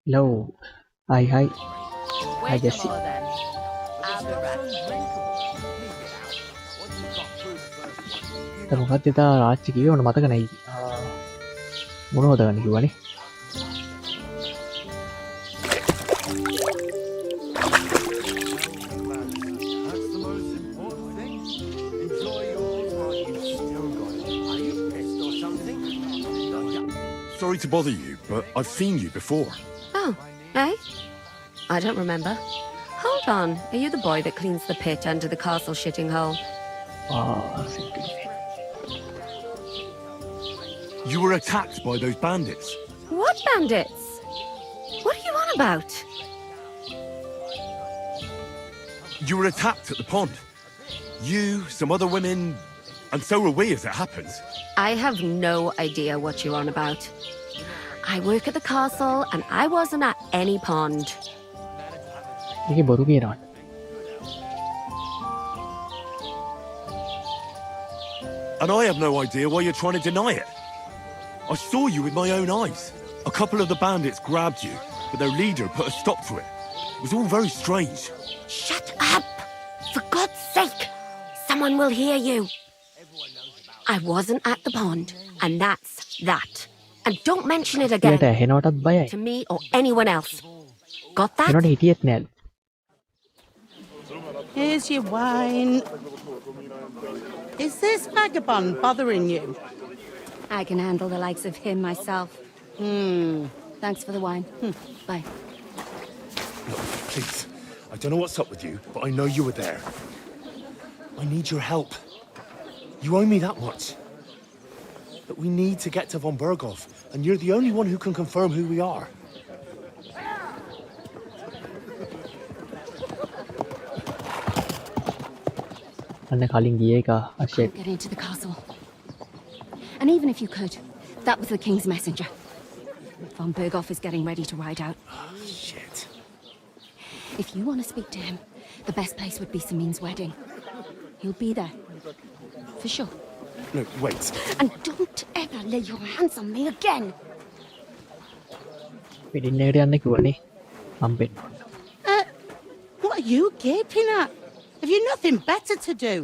Hello. Hi, hi. Hi, Wait a Jesse. mo then. I'll be right. මොකක්ද එදා රාච්චි කිව්වේ මට මතක නැහැ. මොනවද ගන්න කිව්වනේ? That's the most important thing. Enjoy yours while you've still got it. Are you pissed or something? Sorry to bother you, but I've seen you before. Oh, eh? I don't remember. Hold on. Are you the boy that cleans the pit under the castle shitting hole? You were attacked by those bandits. What bandits? What are you on about? You were attacked at the pond. You, some other women, and so were we, as it happens. I have no idea what you're on about. I work at the castle and I wasn't at any pond. ඒකේ බොරු කියනවා. And I have no idea why you're trying to deny it. I saw you with my own eyes. A couple of the bandits grabbed you, but their leader put a stop to it. It was all very strange. Shut up! For God's sake! Someone will hear you. I wasn't at the pond, and that's that. And don't mention it again. ඊට ඇහෙනවටත් බයයි. To me or anyone else. Got that? ඒනට හිටියෙත් නෑ. Here's your wine. Is this vagabond bothering you? I can handle the likes of him myself. Thanks for the wine. Bye. Please, I don't know what's up with you, but I know you were there. I need your help. You owe me that much. But we need to get to von Berghoff, and you're the only one who can confirm who we are. අන්න කලින් ගිය එක Akshay. Get into the castle. And even if you could, that was the king's messenger. Von Berghoff is getting ready to ride out. Shit. If you want to speak to him, the best place would be Samin's wedding. He'll be there. For sure. No, wait. And don't ever lay your hands on me again. Wedding එකට යන්න කිව්වනේ. හම්බෙන්න. What are you gaping at? Have you nothing better to do?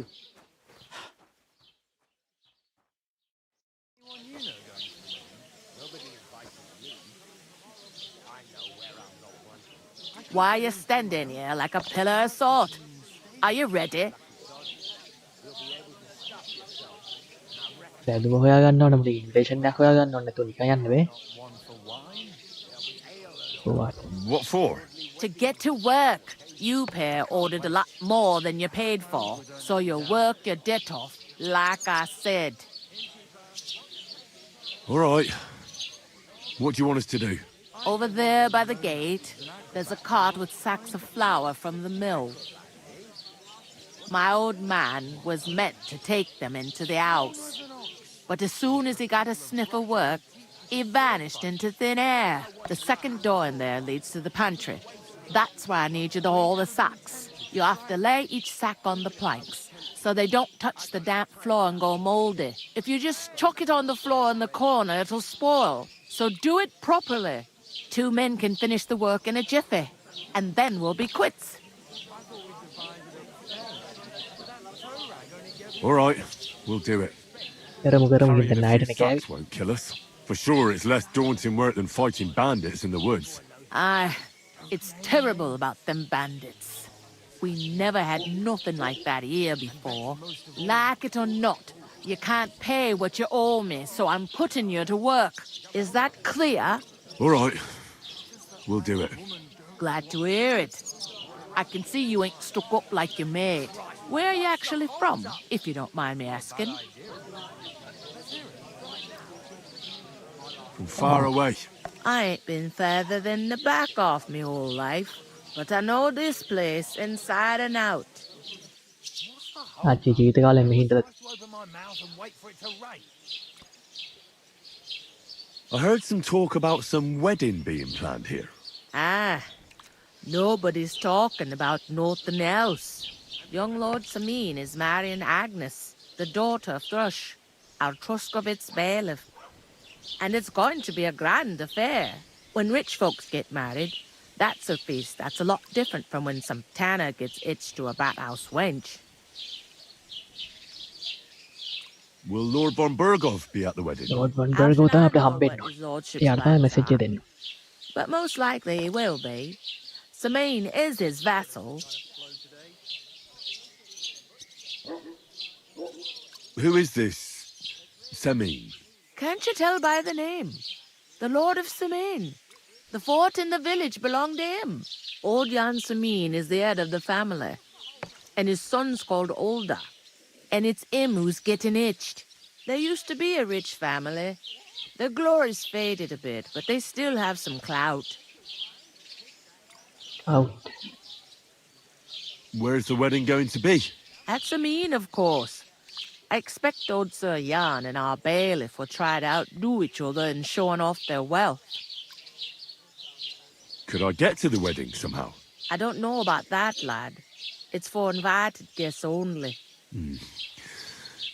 Why are you standing here like a pillar of salt? Are you ready? සෑදුම හොයාගන්න ඕන මොකද inflation එකක් හොයාගන්න ඕනේ නැතුව නිකන් යන්න බෑ. For what? What for? To get to work. You pay ordered a lot more than you paid for, so you work your debt off, like I said. All right. What do you want us to do? Over there by the gate, there's a cart with sacks of flour from the mill. My old man was meant to take them into the house, but as soon as he got a sniff of work, he vanished into thin air. The second door in there leads to the pantry. That's why I need you to haul the sacks. You have to lay each sack on the planks so they don't touch the damp floor and go moldy. If you just chuck it on the floor in the corner, it'll spoil. So do it properly. 2 men can finish the work in a jiffy, and then we'll be quits. All right, we'll do it. කරමු Carrying ගිහින් a නායට few කෑවි. sacks won't kill us. For sure, it's less daunting work than fighting bandits in the woods. Aye, it's terrible about them bandits. We never had nothing like that here before. Like it or not, you can't pay what you owe me, so I'm putting you to work. Is that clear? All right, we'll do it. Glad to hear it. I can see you ain't stuck up like your mate. Where are you actually from, if you don't mind me asking? From far away. I ain't been further than the back of me whole life, but I know this place inside and out. ආච්චි ජීවිත කාලෙ මෙහින්ද Open my mouth and wait for it to rain. I heard some talk about some wedding being planned here. Ah, nobody's talking about nothing else. Young Lord Samin is marrying Agnes, the daughter of Thrush, our Truscovitz bailiff. And it's going to be a grand affair. When rich folks get married, that's a feast that's a lot different from when some tanner gets hitched to a bathhouse wench. Will Lord von Bergov be at the wedding? Lord won How බර්ගෝ should තමයි I අපිට know හම්බෙන්න what his ඕනේ. lordship's එයාට තමයි plans message are? එක දෙන්න. But most likely he will be. Samine is his vassal. Who is this Semin? Can't you tell by the name? The Lord of Samine. The fort in the village belonged to him. Old Jan Samine is the head of the family. And his son's called Olda. And it's him who's getting itched. There used to be a rich family. Their glory's faded a bit, but they still have some clout. Out. Where's the wedding going to be? At Samine, of course. I expect old Sir Jan and our bailiff will try to outdo each other in showing off their wealth. Could I get to the wedding somehow? I don't know about that, lad. It's for invited guests only. It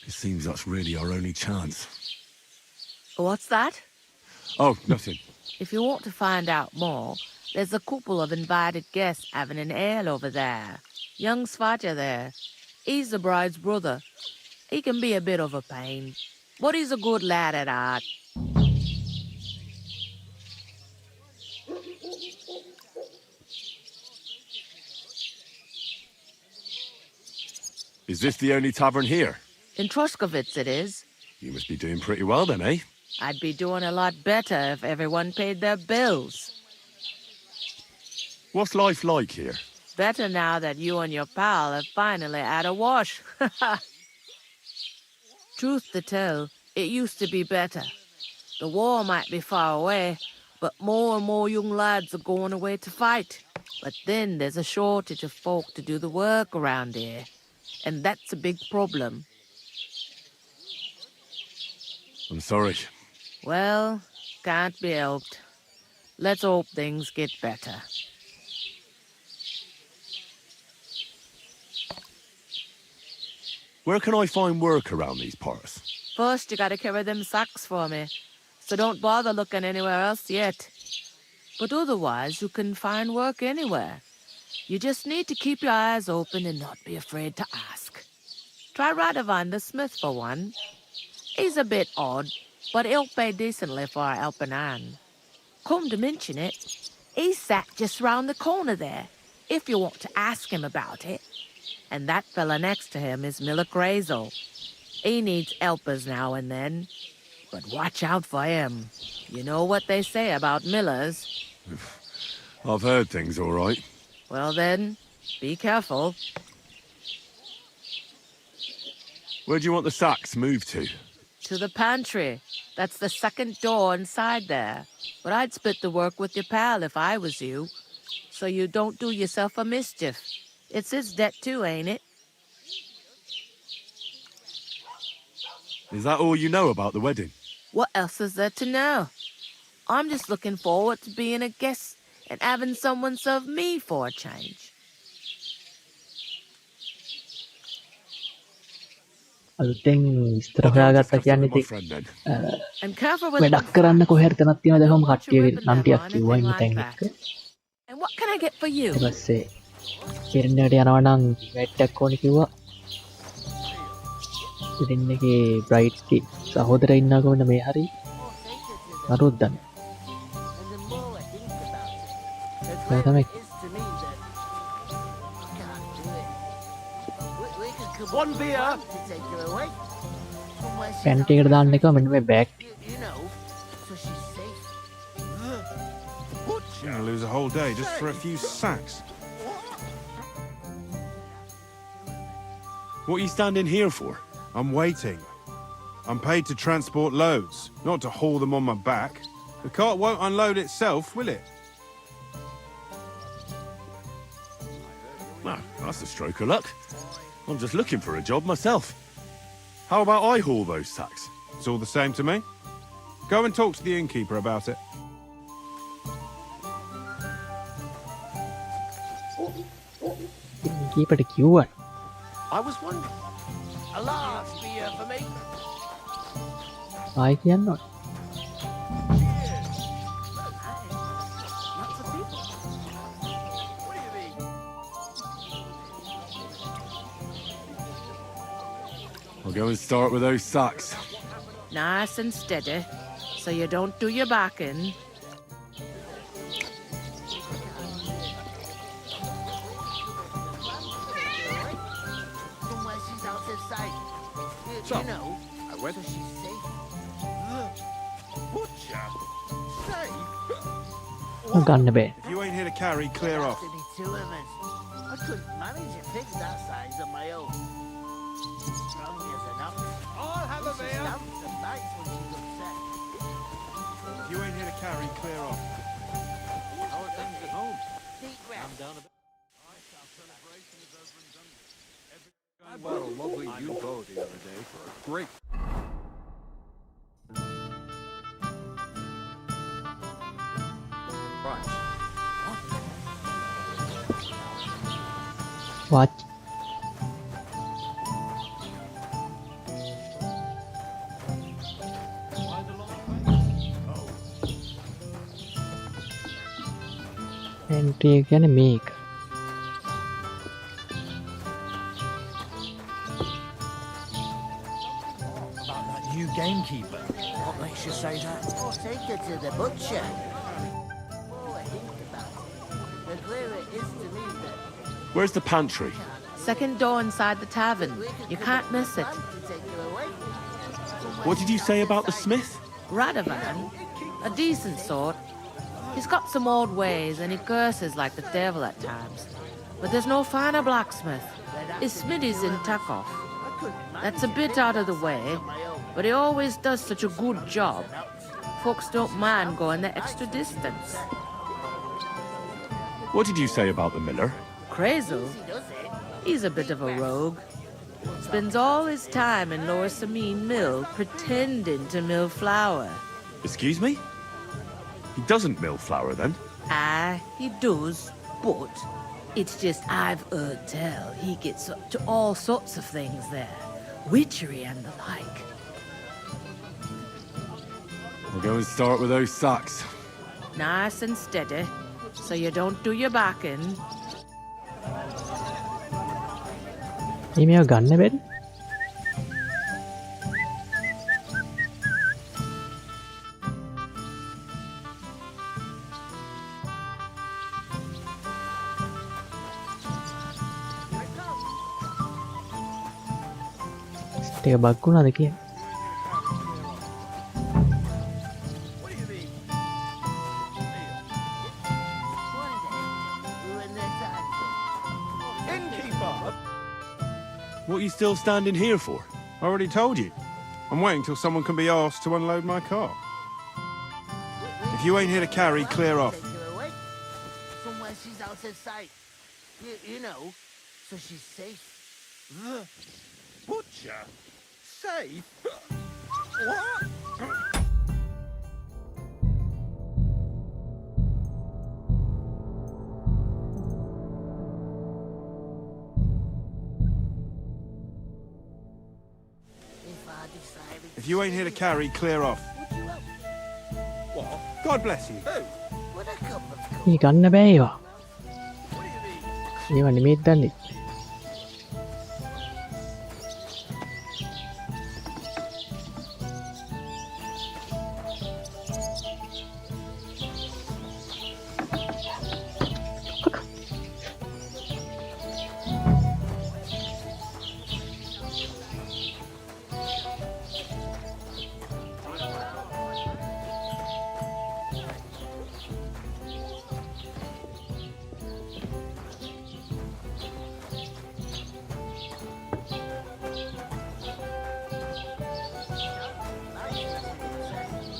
seems that's really our only chance. What's that? Oh, nothing. If you want to find out more, there's a couple of invited guests having an ale over there. Young Svaja there. He's the bride's brother. He can be a bit of a pain, but he's a good lad at heart. Is this the only tavern here? In Troskovitz it is. You must be doing pretty well then, eh? I'd be doing a lot better if everyone paid their bills. What's life like here? Better now that you and your pal have finally had a wash. Truth to tell, it used to be better. The war might be far away, but more and more young lads are going away to fight. But then there's a shortage of folk to do the work around here, and that's a big problem. I'm sorry. Well, can't be helped. Let's hope things get better. Where can I find work around these parts? First, you gotta carry them sacks for me, so don't bother looking anywhere else yet. But otherwise, you can find work anywhere. You just need to keep your eyes open and not be afraid to ask. Try Radovan the smith for one. He's a bit odd, but he'll pay decently for a helping hand. Come to mention it, he's sat just round the corner there, if you want to ask him about it. And that fella next to him is Miller Grazel. He needs helpers now and then, but watch out for him. You know what they say about Millers. I've heard things all right. Well then, be careful. Where do you want the sacks moved to? To the pantry. That's the second door inside there. But I'd split the work with your pal if I was you, so you don't do yourself a mischief. It's his debt too, ain't it? Is that all you know about the wedding? What else is there to know? I'm just looking forward to being a guest and having someone serve me for a change. අලුතෙන් විස්තර I'll හොයාගත්තා discuss it කියන්නේ with my ඉතින් friend then. And careful with වැඩක් them කරන්න sacks. කොහේ හරි තැනක් තියෙනවද කොහොම Don't want your කට්ටිය ribbon නම් level or ටිකක් කිව්වා anything ඉන්න like තැන් that. එක්ක. And what can I get for you? ඊට පස්සේ කෙරෙන්නට යනවා නම් වැට්ටක් ඕනේ කිව්වා. ඉතින් එකේ බ්‍රයිට්ගේ සහෝදරයා ඉන්නවා කොහොමද මේ හරි? නරුත් දන්නේ. Well, that make- One beer. පැන්ට් එකට දාන්න එක මෙන්න මේ bag You're gonna lose a whole day just for a few sacks. What are you standing here for? I'm waiting. I'm paid to transport loads, not to haul them on my back. The cart won't unload itself, will it? Well, that's a stroke of luck. I'm just looking for a job myself. How about I haul those sacks? It's all the same to me. Go and talk to the innkeeper about it. කීපට කිව්වා I was wondering. A large beer for me. ආයි කියන්න ඕනේ. I'll go and start with those sacks. Nice and steady, so you don't do your back in. Somewhere she's out of sight. So, You know, I went. so she's safe. Butcher? Safe? ගන්න බෑ. If you ain't here to carry, clear There'd off. have to be two of us. I couldn't manage a pig that size on my own. Strong as an ox. I'll have a She beer. stamps and bites when she's upset. If you ain't here to carry, clear off. How are things at home? Deep breath. I bought a lovely U-boat the other day for a great... price. What? Entry කියන්නේ මේක. About that new gamekeeper. What makes you say that? Oh, take her to the butcher. Oh, I think about it. The clearer it is to me that Where's the pantry? Second door inside the tavern. You can't miss it. to take her away. What did you say about the smith? Radovan, a decent sort. He's got some old ways and he curses like the devil at times. But there's no finer blacksmith. His smithy's in Takov. That's a bit out of the way, but he always does such a good job. Folks don't mind going the extra distance. What did you say about the miller? Crazel, he's a bit of a rogue. Spends all his time in Lower Samine Mill pretending to mill flour. Excuse me? He doesn't mill flour then? Aye, he does, but it's just I've heard tell he gets up to all sorts of things there. Witchery and the like. I'll go and start with those sacks. Nice and steady, so you don't do your back in. මේව ගන්න බැරි. ටික bug වුණාද කියලා. What are you still standing here for? I already told you. I'm waiting till someone can be asked to unload my cart. If you ain't here to carry, clear off. Take her away. Somewhere she's out of sight. You know, so she's safe. The butcher? Safe? What? If I decided If you ain't here to carry, clear off. would you help? What? God bless you. Who? Would a cup of මේ ගන්න බෑ ඒවා. What do you mean? ඒවා නෙමෙයි දන්නේ.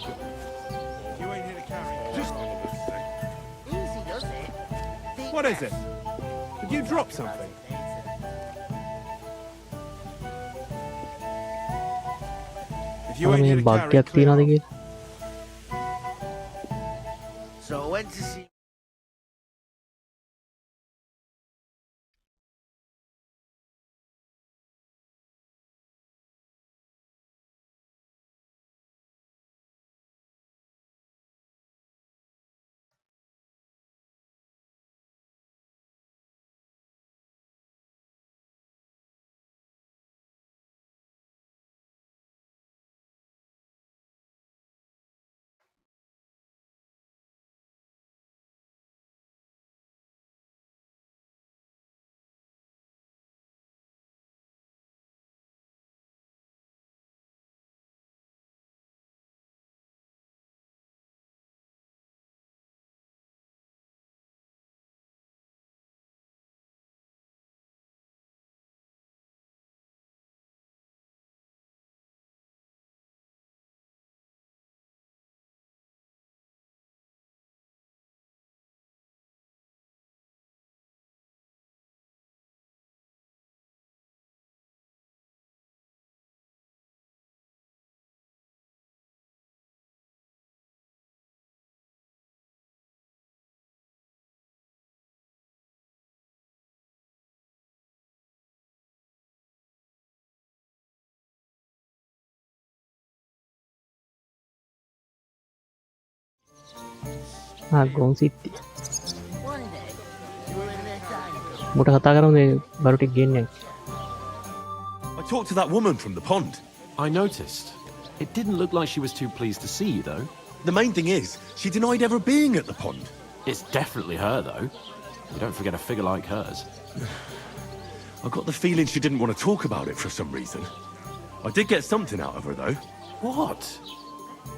If you ain't here to carry, Just... easy, does it? Deep What is it? breath. Did you drop something? If you අර ain't මේ here to bug carry, එකක් clear තියනවද off. කියලා. So I went to see ගොන් සිත්ති One day, you were in their dining room. මුට කතා කරම බරුටික් ගෙන්න්න I talked to that woman from the pond. I noticed. It didn't look like she was too pleased to see you, though. The main thing is, she denied ever being at the pond. It's definitely her, though. You don't forget a figure like hers. I got the feeling she didn't want to talk about it for some reason. I did get something out of her, though. What?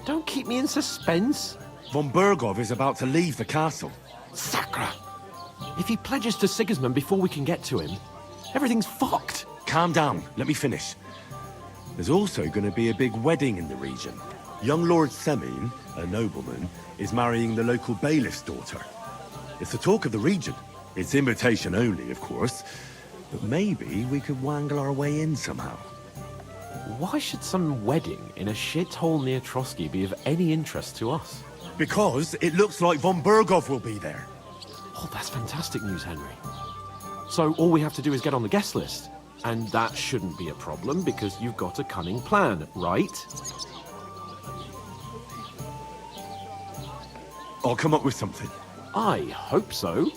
Don't keep me in suspense. Von Bergov is about to leave the castle. Sacra! If he pledges to Sigismund before we can get to him, everything's fucked. Calm down, let me finish. There's also going to be a big wedding in the region. Young Lord Semin, a nobleman, is marrying the local bailiff's daughter. It's the talk of the region. It's invitation only, of course. But maybe we could wangle our way in somehow. Why should some wedding in a shithole near Trotsky be of any interest to us? Because it looks like Von Bergov will be there. Oh, that's fantastic news, Henry. So all we have to do is get on the guest list. And that shouldn't be a problem because you've got a cunning plan, right? I'll come up with something. I hope so.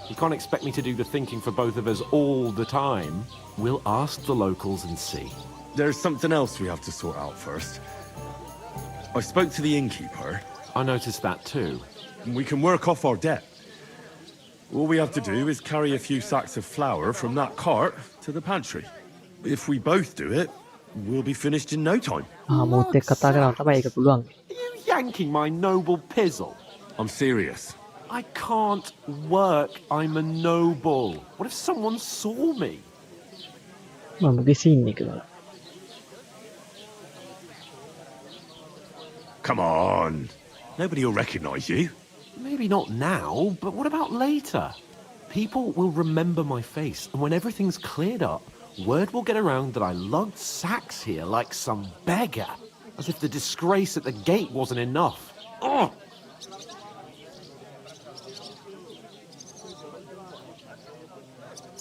You can't expect me to do the thinking for both of us all the time. We'll ask the locals and see. There's something else we have to sort out first. I spoke to the innkeeper. I noticed that too. We can work off our debt. All we have to do is carry a few sacks of flour from that cart to the pantry. If we both do it, we'll be finished in no time. මූත් එක් කතා කරන්න තමයි ඒක පුළුවන් Are you yanking my noble pizzle? I'm serious. I can't work. I'm a noble. What if someone saw me? මමගේ scene එක වල Come on. Nobody will recognize you. Maybe not now, but what about later? People will remember my face, and when everything's cleared up, word will get around that I lugged sacks here like some beggar, as if the disgrace at the gate wasn't enough. Oh!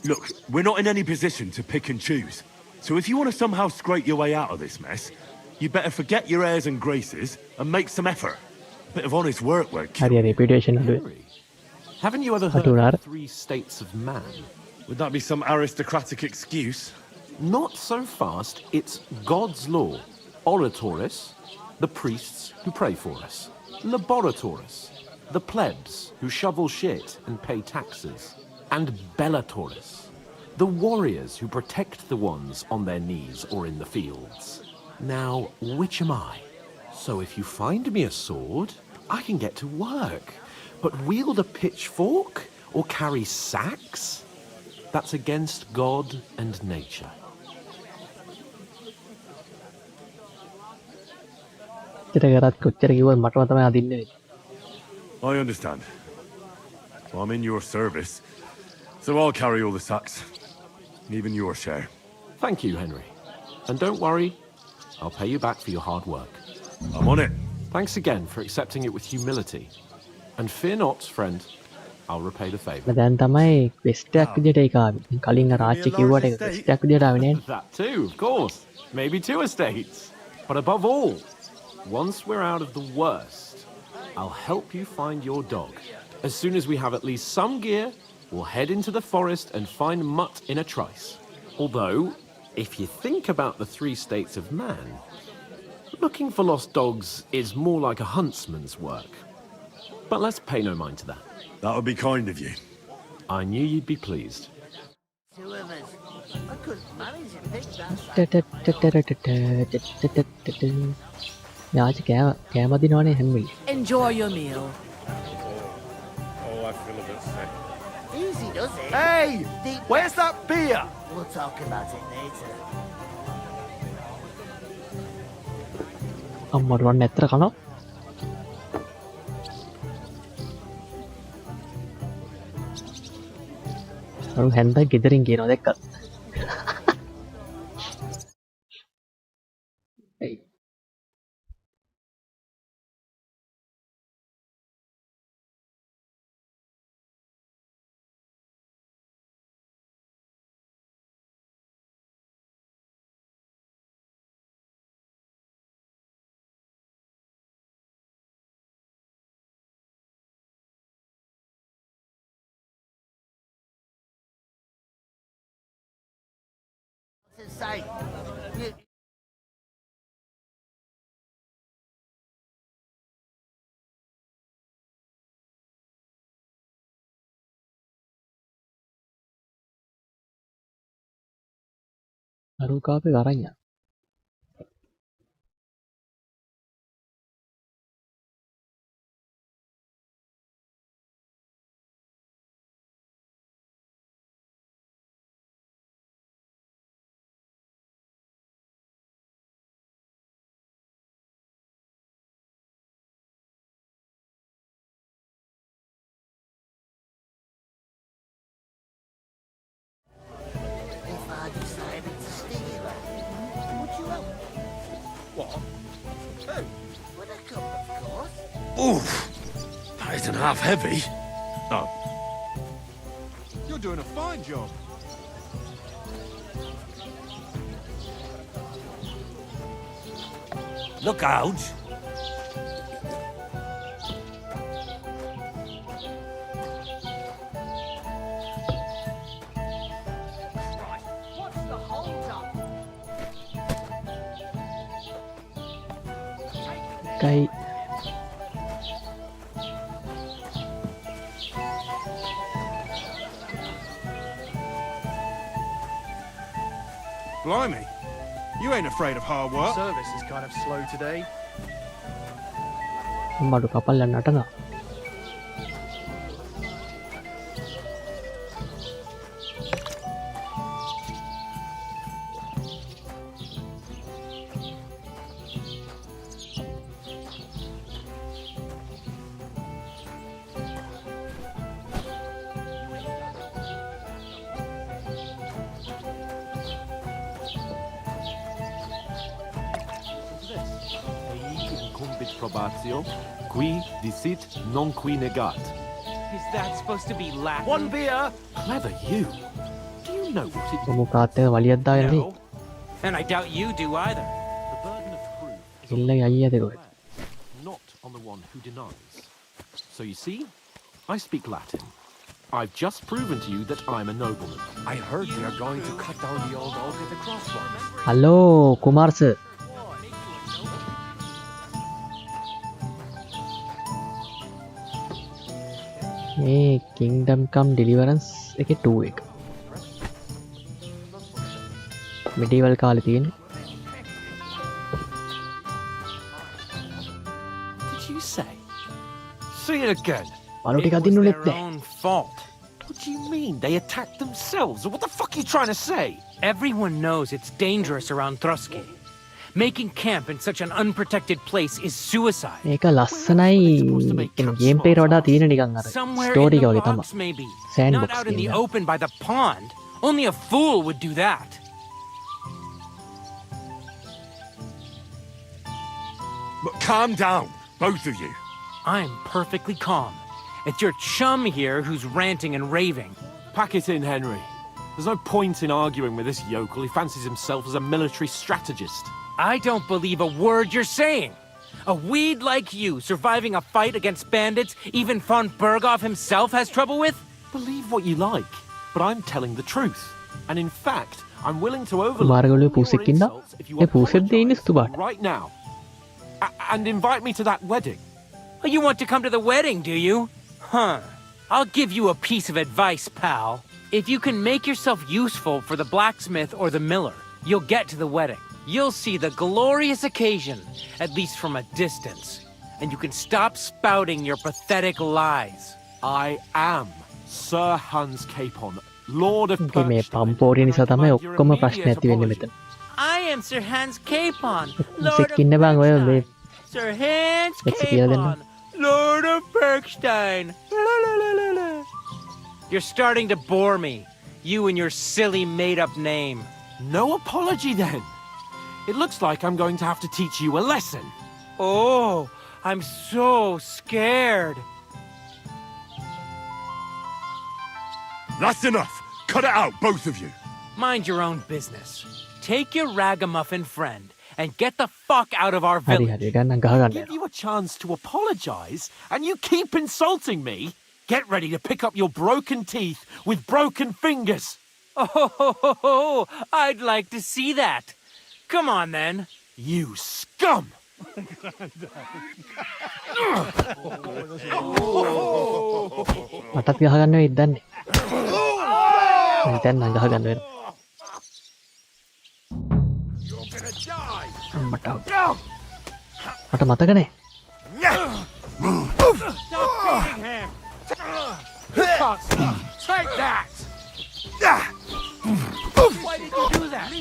Look, we're not in any position to pick and choose. So if you want to somehow scrape your way out of this mess, you better forget your airs and graces and make some effort. A bit of honest work won't kill. හරි reputation අඩුවේ Henry, haven't you ever heard Adorar. of the 3 states of man? Would that be some aristocratic excuse? Not so fast. It's God's law. Oratoris, the priests who pray for us. Laboratoris, the plebs who shovel shit and pay taxes. And Bellatoris, the warriors who protect the ones on their knees or in the fields. Now, which am I? So if you find me a sword, I can get to work. But wield a pitchfork or carry sacks? That's against God and nature. චර කරත් කොච්චර කිව්වත් මටම තමයි අදින්න වෙන්නේ I understand. I'm in your service, so I'll carry all the sacks. Even your share. Thank you, Henry. And don't worry, I'll pay you back for your hard work. I'm on it. Thanks again for accepting it with humility. And fear not, friend, I'll repay the favour. දැන් තමයි ක්වෙස්ටයක් විදියට ඒක ආවේ කලින් අර ආච්චි කිව්වට ඒක ක්වෙස්ටයක් විදියට ආවේ නේද That too, of course. Maybe 2 estates. But above all, once we're out of the worst, I'll help you find your dog. As soon as we have at least some gear, we'll head into the forest and find Mutt in a trice. Although, if you think about the 3 states of man, looking for lost dogs is more like a huntsman's work. But let's pay no mind to that. That would be kind of you. I knew you'd be pleased. 2 of us. I couldn't manage to pick that sack. යාචි කෑම දිනවනේ හැම්විලි Enjoy your meal. Oh, I feel a bit sick. Easy does it. Hey! Deep Where's that beer? We'll talk about it later. අම්මට වන්න ඇත්තට කනවා අරු හැන්ද ගෙදරින් කියනවා දැක්කත් say, you, අරුකාපේ කරanya. if I decided to steal her, would you help me? What? Oh. Would I come, of course? Oof. That isn't half heavy. Oh. You're doing a fine job. Look out. Kai Blimey. You ain't afraid of hard work. Service is kind of slow today. අම්මඩු කපල්ලා නටනවා. Incumbit probatio, qui dicit non qui negat. Is that supposed to be Latin? One beer! Clever you. Do you know what it මොමු කාත්තක වලියක් දාගෙන නේ. No. And I doubt you do either. The burden of proof is ඉල්ලගේ අයියාද කොහෙද? not on the one who denies. So you see, I speak Latin. I've just proven to you that I'm a nobleman. I heard they are going to cut down the old oak at the crossroads. Hello Kumar sir. මේ Kingdom Come Deliverance එකේ 2 එක. medieval කාලේ තියෙන්නේ. Did you say? Say it again. බලු It ටික was අදින්නුනෙත් their නෑ. own fault. What do you mean? They attacked themselves? What the fuck are you trying to say? Everyone knows it's dangerous around Trotsky. Making camp in such an unprotected place is suicide. මේක ලස්සනයි game ප්ලේට වඩා තියෙන නිකන් අර Somewhere story in එක the වගේ තමයි. box, maybe. Sandbox Not out in the game, yeah. open by the pond. Only a fool would do that. But calm down, both of you. I'm perfectly calm. It's your chum here who's ranting and raving. Pack it in, Henry. There's no point in arguing with this yokel. He fancies himself as a military strategist. I don't believe a word you're saying. A weed like you surviving a fight against bandits even von Berghoff himself has trouble with? Believe what you like, but I'm telling the truth. And in fact, I'm willing to overlook කුමාරගලුවේ all your පූසෙක්ින්ද? insults if you ඒ පූසෙත් දෙන්නේ apologize ස්තුබාට. right now. And invite me to that wedding. Oh, you want to come to the wedding, do you? Huh. I'll give you a piece of advice, pal. If you can make yourself useful for the blacksmith or the miller, you'll get to the wedding. You'll see the glorious occasion, at least from a distance. And you can stop spouting your pathetic lies. I am Sir Hans Capon, Lord of මේ Perch. පම්පෝරිය නිසා තමයි ඔක්කොම ප්‍රශ්න ඇති වෙන්නේ මෙතන. I am Sir Hans Capon, Lord මුසෙක් of ඉන්න බං ඔය මේ Perkstein. Sir Hans Let's see කියලා දෙන්න. Capon, Lord of Perkstein. La, la, la, la, la. You're starting to bore me, you and your silly made-up name. No apology then. It looks like I'm going to have to teach you a lesson. Oh, I'm so scared. That's enough. Cut it out, both of you. Mind your own business. Take your ragamuffin friend and get the fuck out of our හරි village. හරි ගන්න ගහගන්න. Give you a chance to apologize, and you keep insulting me? Get ready to pick up your broken teeth with broken fingers. Oh, I'd like to see that. Come on, then. You scum! මටත් ගහගන්න වෙයි දන්නේ. දැන් නම් ගහගන්න වෙනවා. මට මතක නැහැ. Take that! Why did you do that?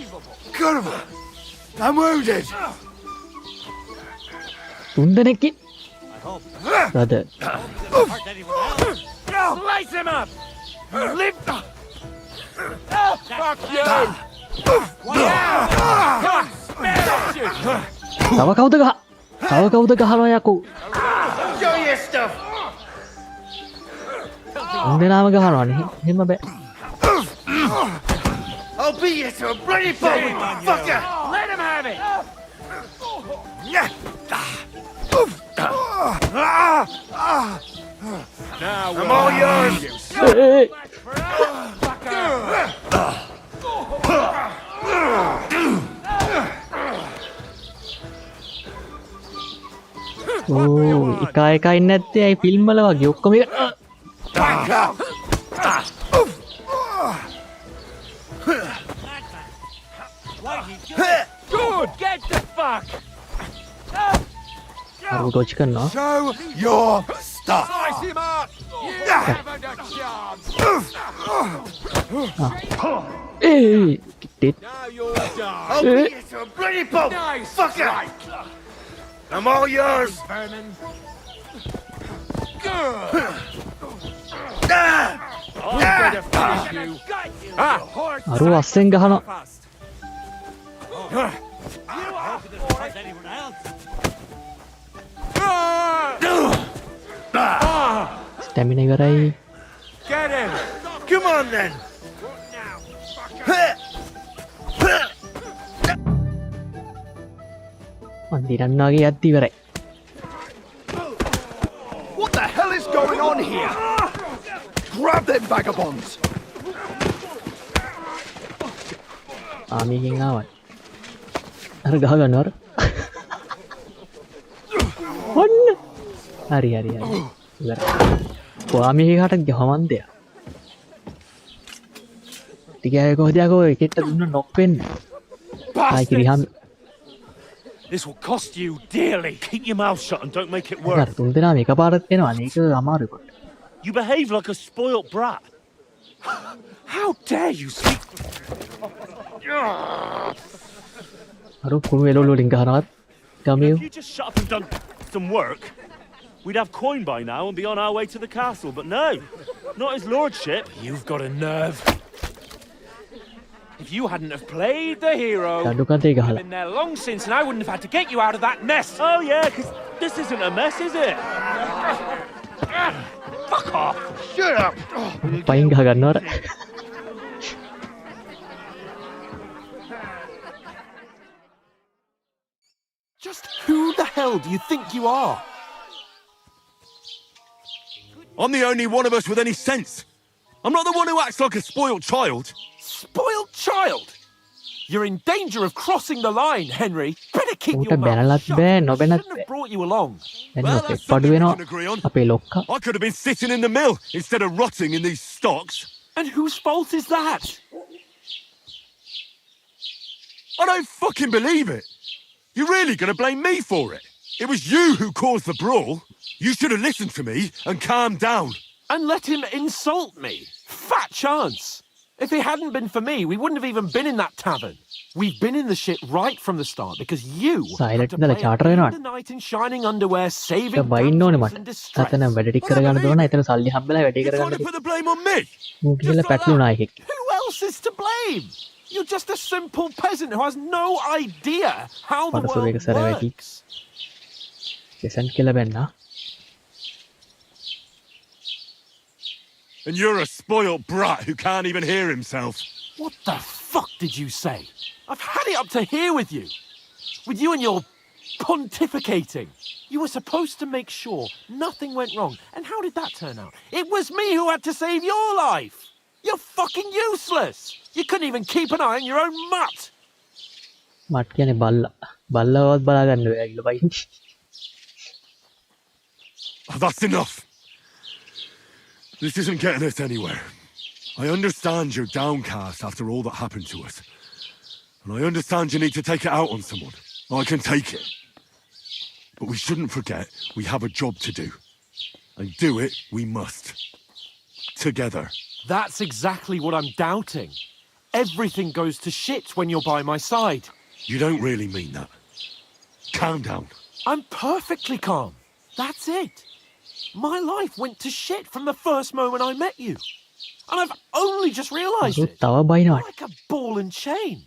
Carver! I'm wounded! තුන් දෙනෙක්කින්. රද. Slice him up! Lift! Fuck you! තව කවුද ගහ? තව කවුද ගහනවා යකෝ? Show your stuff! තුන් දෙනාම ගහනවානේ. එහෙම බෑ. I'll beat you to a bloody pulp, fucker! Let him have it! Now I'm all yours! ඕ එකා එකා ඉන්නේ නැත්තේ අයි ෆිල්ම් වල වගේ ඔක්කොම එක. Good! Get the fuck! අර ඩොච් කරනවා. Show your stuff! Slice him up! You haven't a chance! A කිට්ටෙත්. Now you're done! I'll beat you to a bloody pulp, Nice fucker! strike! I'm all yours! Vermin! Ah! I'm going to finish you! Ah! අර අස්සෙන් ගහනවා. ස්ටැමිනා ඉවරයි. Get him! Come on then! මන් දිරන්නාගේ යද්දි ඉවරයි. What the hell is going on here? Grab them vagabonds! ආමිගෙන් ආවත්. අර ගහගන්නවා අර. ඔන්න. හරි. ඉවරයි. කොහාමිගේ කාට ගහමන්දයා. ටිකයි කොහොද යකෝ එකෙක්ට දුන්න නොක් වෙන්න. ආයි කිරිහම්. This will cost you dearly. Keep your mouth shut and don't make it අර work. තුන් දෙනාම එකපාරට එනවා. මේක අමාරුයි කොට. You behave like a spoilt brat. How dare you speak? අර කුණු එළවලු වලින් ගහනවත් ගමියු. If you just shut up and done some work, we'd have coin by now and be on our way to the castle. But no, not his lordship. You've got a nerve. If you hadn't have played the hero, දඩු කතේ I've ගහලා. been there long since and I wouldn't have had to get you out of that mess. Oh yeah, because this isn't a mess, is it? Fuck off. Shut up! පයින් ගහගන්නවා අර. Just who the hell do you think you are? I'm the only one of us with any sense. I'm not the one who acts like a spoilt child. Spoiled child! You're in danger of crossing the line, Henry. Better keep ඌට your mouth බැනලත් shut. බෑ නොබැනත් Shouldn't බෑ. have brought you along. දැන් Well, ඔක that's පඩු something we වෙනවා can agree on. අපේ ලොක්කා. I could have been sitting in the mill instead of rotting in these stocks. And whose fault is that? I don't fucking believe it. You're really going to blame me for it? It was you who caused the brawl. You should have listened to me and calmed down. And let him insult me. Fat chance. If it hadn't been for me, we wouldn't have even been in that tavern. We've been in the shit right from the start because you Silent had to ඉඳලා play charter it වෙනවා. in the night in shining underwear, saving ඒක බයින්න ඕනේ damsels මට. in distress. අතන වැඩ ටික කරගන්න දුන්නා. එතන සල්ලි හම්බෙලා වැඩේ You're trying කරගන්න. to put the blame on me. ඌ කියලා පැටලුණා එකෙක්. Who else is to blame? You're just a simple peasant who has no idea how the පරසෝ එක world සැර වැඩි. works. සෙසන් කියලා බැන්නා. And you're a spoilt brat who can't even hear himself. What the fuck did you say? I've had it up to here with you. With you and your pontificating. You were supposed to make sure nothing went wrong. And how did that turn out? It was me who had to save your life. You're fucking useless! You couldn't even keep an eye on your own mutt! මට කියන්නේ බල්ලා. බල්ලවත් බලාගන්න බෑ කියලා බයින්. Oh, that's enough. This isn't getting us anywhere. I understand you're downcast after all that happened to us. And I understand you need to take it out on someone. I can take it. But we shouldn't forget we have a job to do. And do it we must. Together. That's exactly what I'm doubting. Everything goes to shit when you're by my side. You don't really mean that. Calm down. I'm perfectly calm. That's it. My life went to shit from the first moment I met you. And I've only just realised it. තව බයිනවා. Like a ball and chain.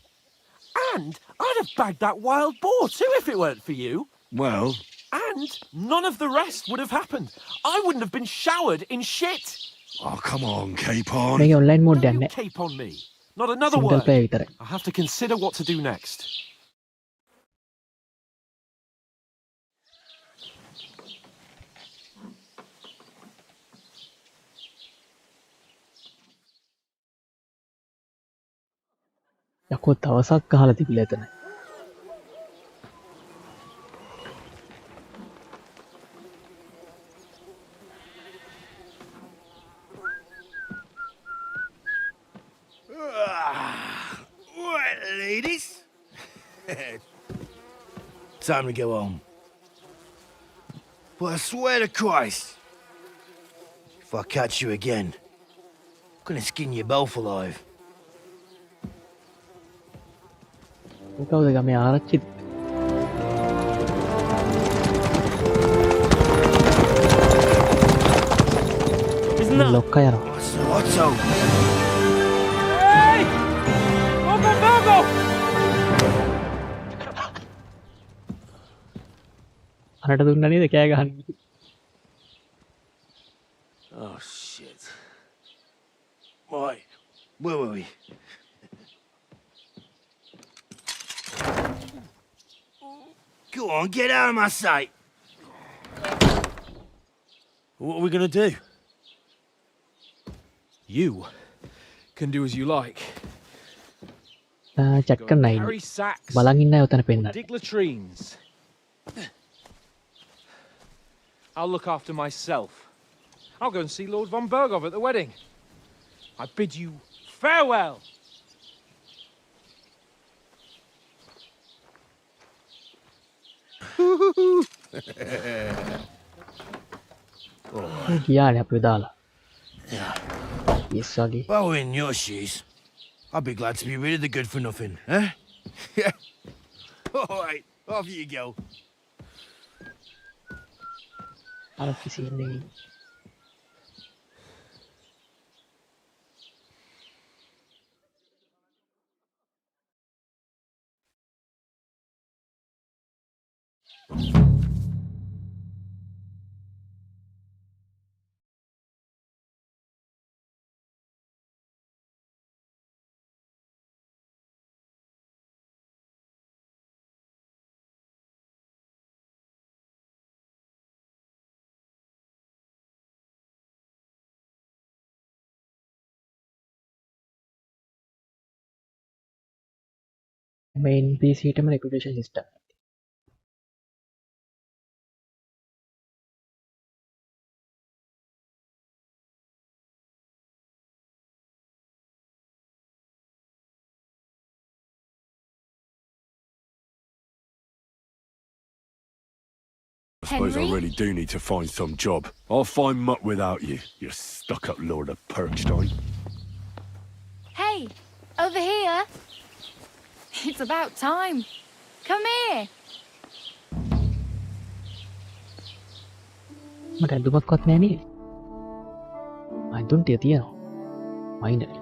And I'd have bagged that wild boar too if it weren't for you. Well... And none of the rest would have happened. I wouldn't have been showered in shit. Oh, come on, Capon. මේක online mode No, එකක් you නෑ. cape on me. Not another single word. Player විතරයි. I have to consider what to do next. යකෝ තවසක් ගහලා තිබිලා එතන. Right, ladies. Time to go home. But I swear to Christ, if I catch you again, I'm gonna skin you both alive. කවුද ගමේ ආරච්චිද? ලොක්ක යනවා. Otto! Hey! Open Virgo! අරට දුන්නා නේද කෑ ගහන්න. Oh, shit. Right, where were we? Go on, get out of my sight. What are we gonna do? You can do as you like. චැක් කරන්න ඉන්නේ. Carry sacks. බලන් ඉන්න අය උතන පෙන්නන්න. Dig latrines. I'll look after myself. I'll go and see Lord von Bergov at the wedding. I bid you farewell. ගියානේ අපි දාලා. Yeah. Yes වගේ. If I were in your shoes, I'd be glad to be rid of the good for nothing, eh? Yeah. All right, off you go. අර කිසින්නේ. main PC reputation system. I suppose I really do need to find some job. I'll find mutt without you, you stuck-up Lord of Perkstein. Hey, over here. It's about time. Come here. මට ඇඳුමක්වත් නෑ නේද? ඇඳුම් ටික තියෙනවා. Mind.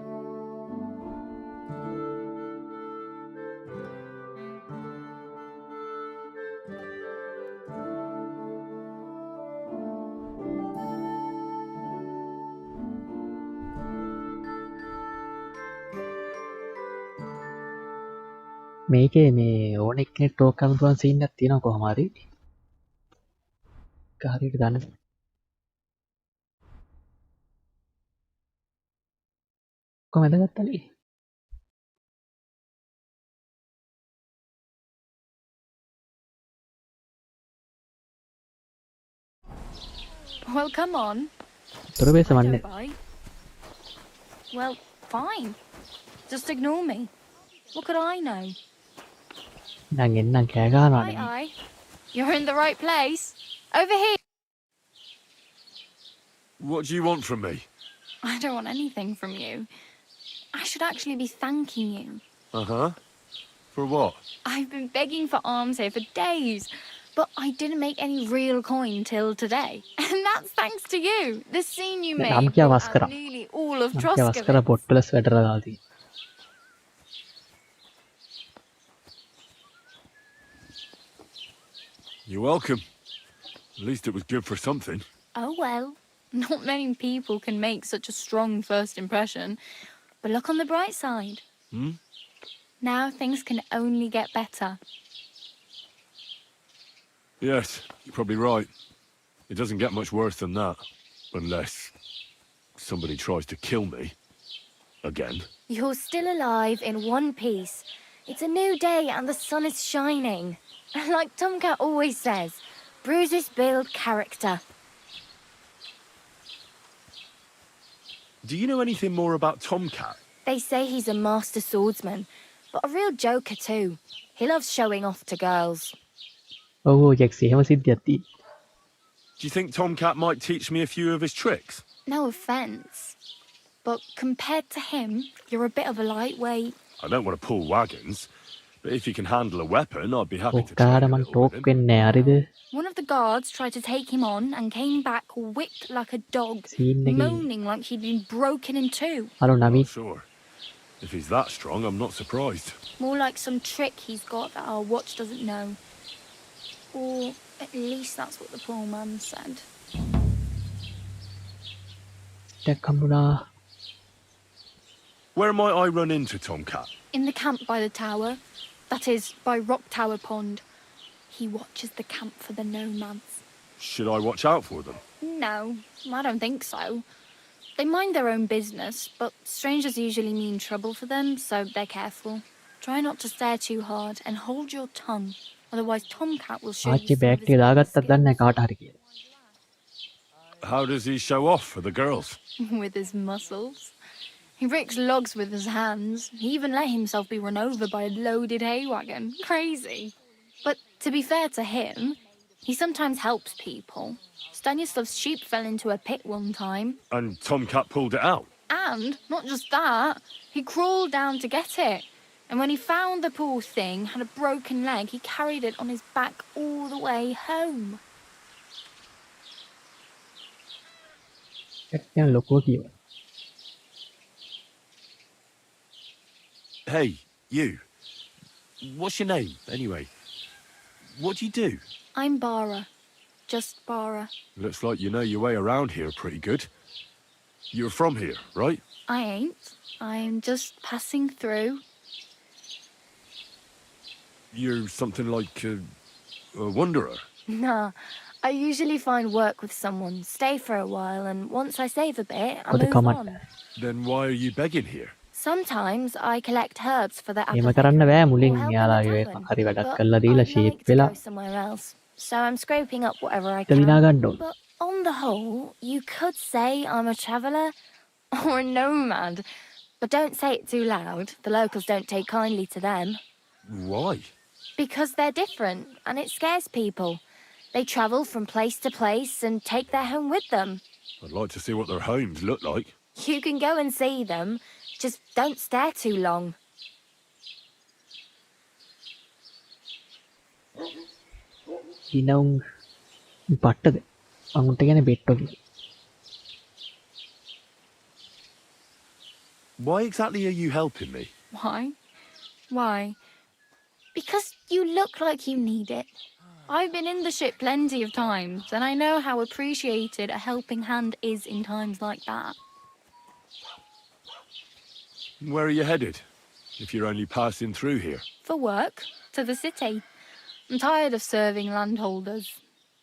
මේකේ මේ ඕන එක්කෙනෙක් ටෝක් කරන්න පුළුවන් සීන් එකක් තියෙනවා කොහොම හරි. ඒක හරියට දන්නේ Come වැදගත්ත නේ. Well, come on. තොර බේස I වන්නේ. don't bite. Well, fine. Just ignore me. What could I know? දැන් එන්නම් කෑ ගහනවානේ Aye, මේ. aye. You're in the right place. Over here. What do you want from me? I don't want anything from you. I should actually be thanking you. Uh-huh. For what? I've been begging for alms here for days, but I didn't make any real coin till today. And that's thanks to you. The scene you නම් made කියා brought වස් කරා. out nearly all of නම් කියා වස් කරා Troskovitz. පොට්ටලස් වැටලා දාලා. You're welcome. At least it was good for something. Oh well, not many people can make such a strong first impression. But look on the bright side. Hmm? Now things can only get better. Yes, you're probably right. It doesn't get much worse than that. Unless somebody tries to kill me. Again. You're still alive in one piece. It's a new day and the sun is shining. Like Tomcat always says, bruises build character. Do you know anything more about Tomcat? They say he's a master swordsman, but a real joker too. He loves showing off to girls. ඔව් ජෙක්ස් එහෙම සිද්ධියක් තියෙනවා. Do you think Tomcat might teach me a few of his tricks? No offence, but compared to him, you're a bit of a lightweight. I don't want to pull wagons, but if he can handle a weapon, I'd be happy to ඔක්කාට train a මං little talk with him. වෙන්නේ නැහැ හරිද? One of the guards tried to take him on and came back whipped like a dog, Scene එකේ moaning like he'd been broken in two. අර Oh, නමි sure. If he's that strong, I'm not surprised. More like some trick he's got that our watch doesn't know. Or at least that's what the poor man said. ටැක් හම්බුණා. Where might I run into Tomcat? In the camp by the tower, that is, by Rock Tower Pond. He watches the camp for the nomads. Should I watch out for them? No, I don't think so. They mind their own business, but strangers usually mean trouble for them, so they're careful. Try not to stare too hard and hold your tongue, otherwise Tomcat will show you ආච්චි some bag of ටික his දාගත්තත් දන්නේ නැහැ කාට හරි කියලා. How does he show off for the girls? with his muscles. He breaks logs with his hands. He even let himself be run over by a loaded hay wagon. Crazy. But to be fair to him, he sometimes helps people. Stanislav's sheep fell into a pit one time. And Tomcat pulled it out? And not just that, he crawled down to get it. And when he found the poor thing had a broken leg, he carried it on his back all the way home. ටැක් යන ලොකුව කියව. Hey, you. What's your name, anyway? What do you do? I'm Bara. Just Bara. Looks like you know your way around here pretty good. You're from here, right? I ain't. I'm just passing through. You're something like a wanderer. Nah, I usually find work with someone, stay for a while, and once I save a bit, I කොද move කමන්න. on. Then why are you begging here? Sometimes I collect herbs for the එහෙම කරන්න බෑ apothecary මුලින් or help in යාලාගේ the ඔය tavern. හරි වැඩක් But කරලා දීලා I'd ෂේප් like to වෙලා go somewhere else, so I'm scraping up whatever I තලිනා can. ගන්න ඕන. But on the whole, you could say I'm a traveller or a nomad. But don't say it too loud. The locals don't take kindly to them. Why? Because they're different, and it scares people. They travel from place to place and take their home with them. I'd like to see what their homes look like. You can go and see them, just don't stare too long. ඉනවුන් පට්ටද අමුන්ට ගැන බෙට්ටෝ කිය. Why exactly are you helping me? Why? Why? Because you look like you need it. I've been in the ship plenty of times, and I know how appreciated a helping hand is in times like that. Where are you headed? If you're only passing through here. For work, to the city. I'm tired of serving landholders.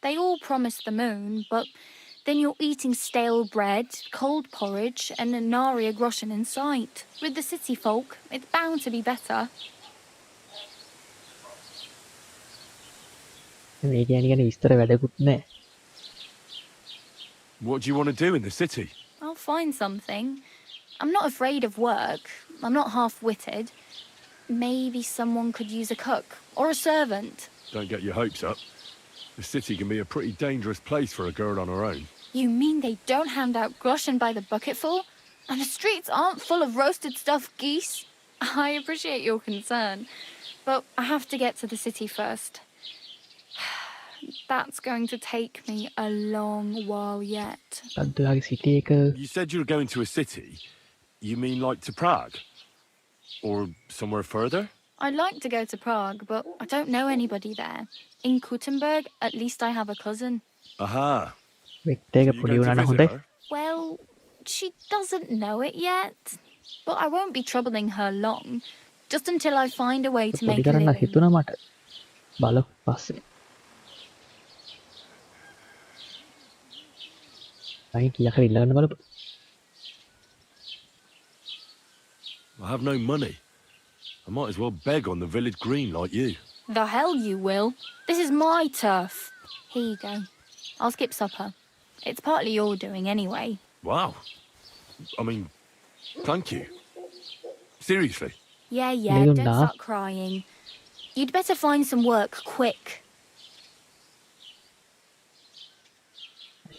They all promise the moon, but Then you're eating stale bread, cold porridge, and a nari a groschen in sight. With the city folk, it's bound to be better. මේ කියන්නේ විස්තර වැඩකුත් නැහැ. What do you want to do in the city? I'll find something. I'm not afraid of work. I'm not half-witted. Maybe someone could use a cook or a servant. Don't get your hopes up. The city can be a pretty dangerous place for a girl on her own. You mean they don't hand out groschen by the bucketful? And the streets aren't full of roasted stuffed geese? I appreciate your concern, but I have to get to the city first. That's going to take me a long while yet. අද ඔයාගේ සිටි එක You said you were going to a city. You mean like to Prague? Or somewhere further? I'd like to go to Prague, but I don't know anybody there. In Kuttenberg, at least I have a cousin. Aha. Vector එක So පොඩි you're going වුණා to නම් visit හොඳයි. her? Well, she doesn't know it yet. But I won't be troubling her long. Just until I find a way to පොඩි make a කරන්න living. හිතුණා මට. බලමු පස්සේ. අයින් කීයක් හරි ඉල්ලගන්න බලපන්. I have no money. I might as well beg on the village green like you. The hell you will. This is my turf. Here you go. I'll skip supper. It's partly your doing anyway. Wow. I mean, thank you. Seriously. Yeah, Neil, don't nah. start crying. You'd better find some work quick.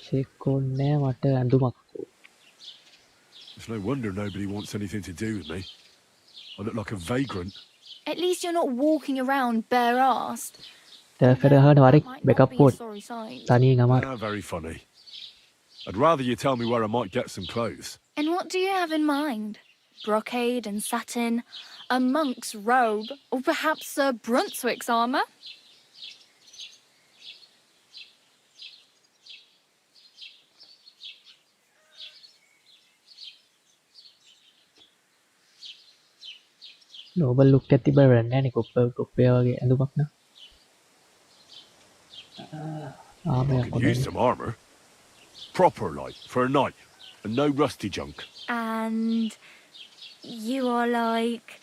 ෂේකෝ නෑ මට ඇඳුමක්. It's no wonder nobody wants anything to do with me. I look like a vagrant. At least you're not walking around bare-assed. තෑෆෙර අහන්න වරෙක් Might backup not be a pot. sorry sight. තනියෙන් අමාරු. Very funny. I'd rather you tell me where I might get some clothes. And what do you have in mind? Brocade and satin, a monk's robe, or perhaps Sir Brunswick's armour? Noble look එකක් තිබ්බ වැඩක් නෑනේ කොප්පය වගේ ඇඳුමක් නා. ආමයක් Could use some armour. Proper like, for a night. And no rusty junk. And you are like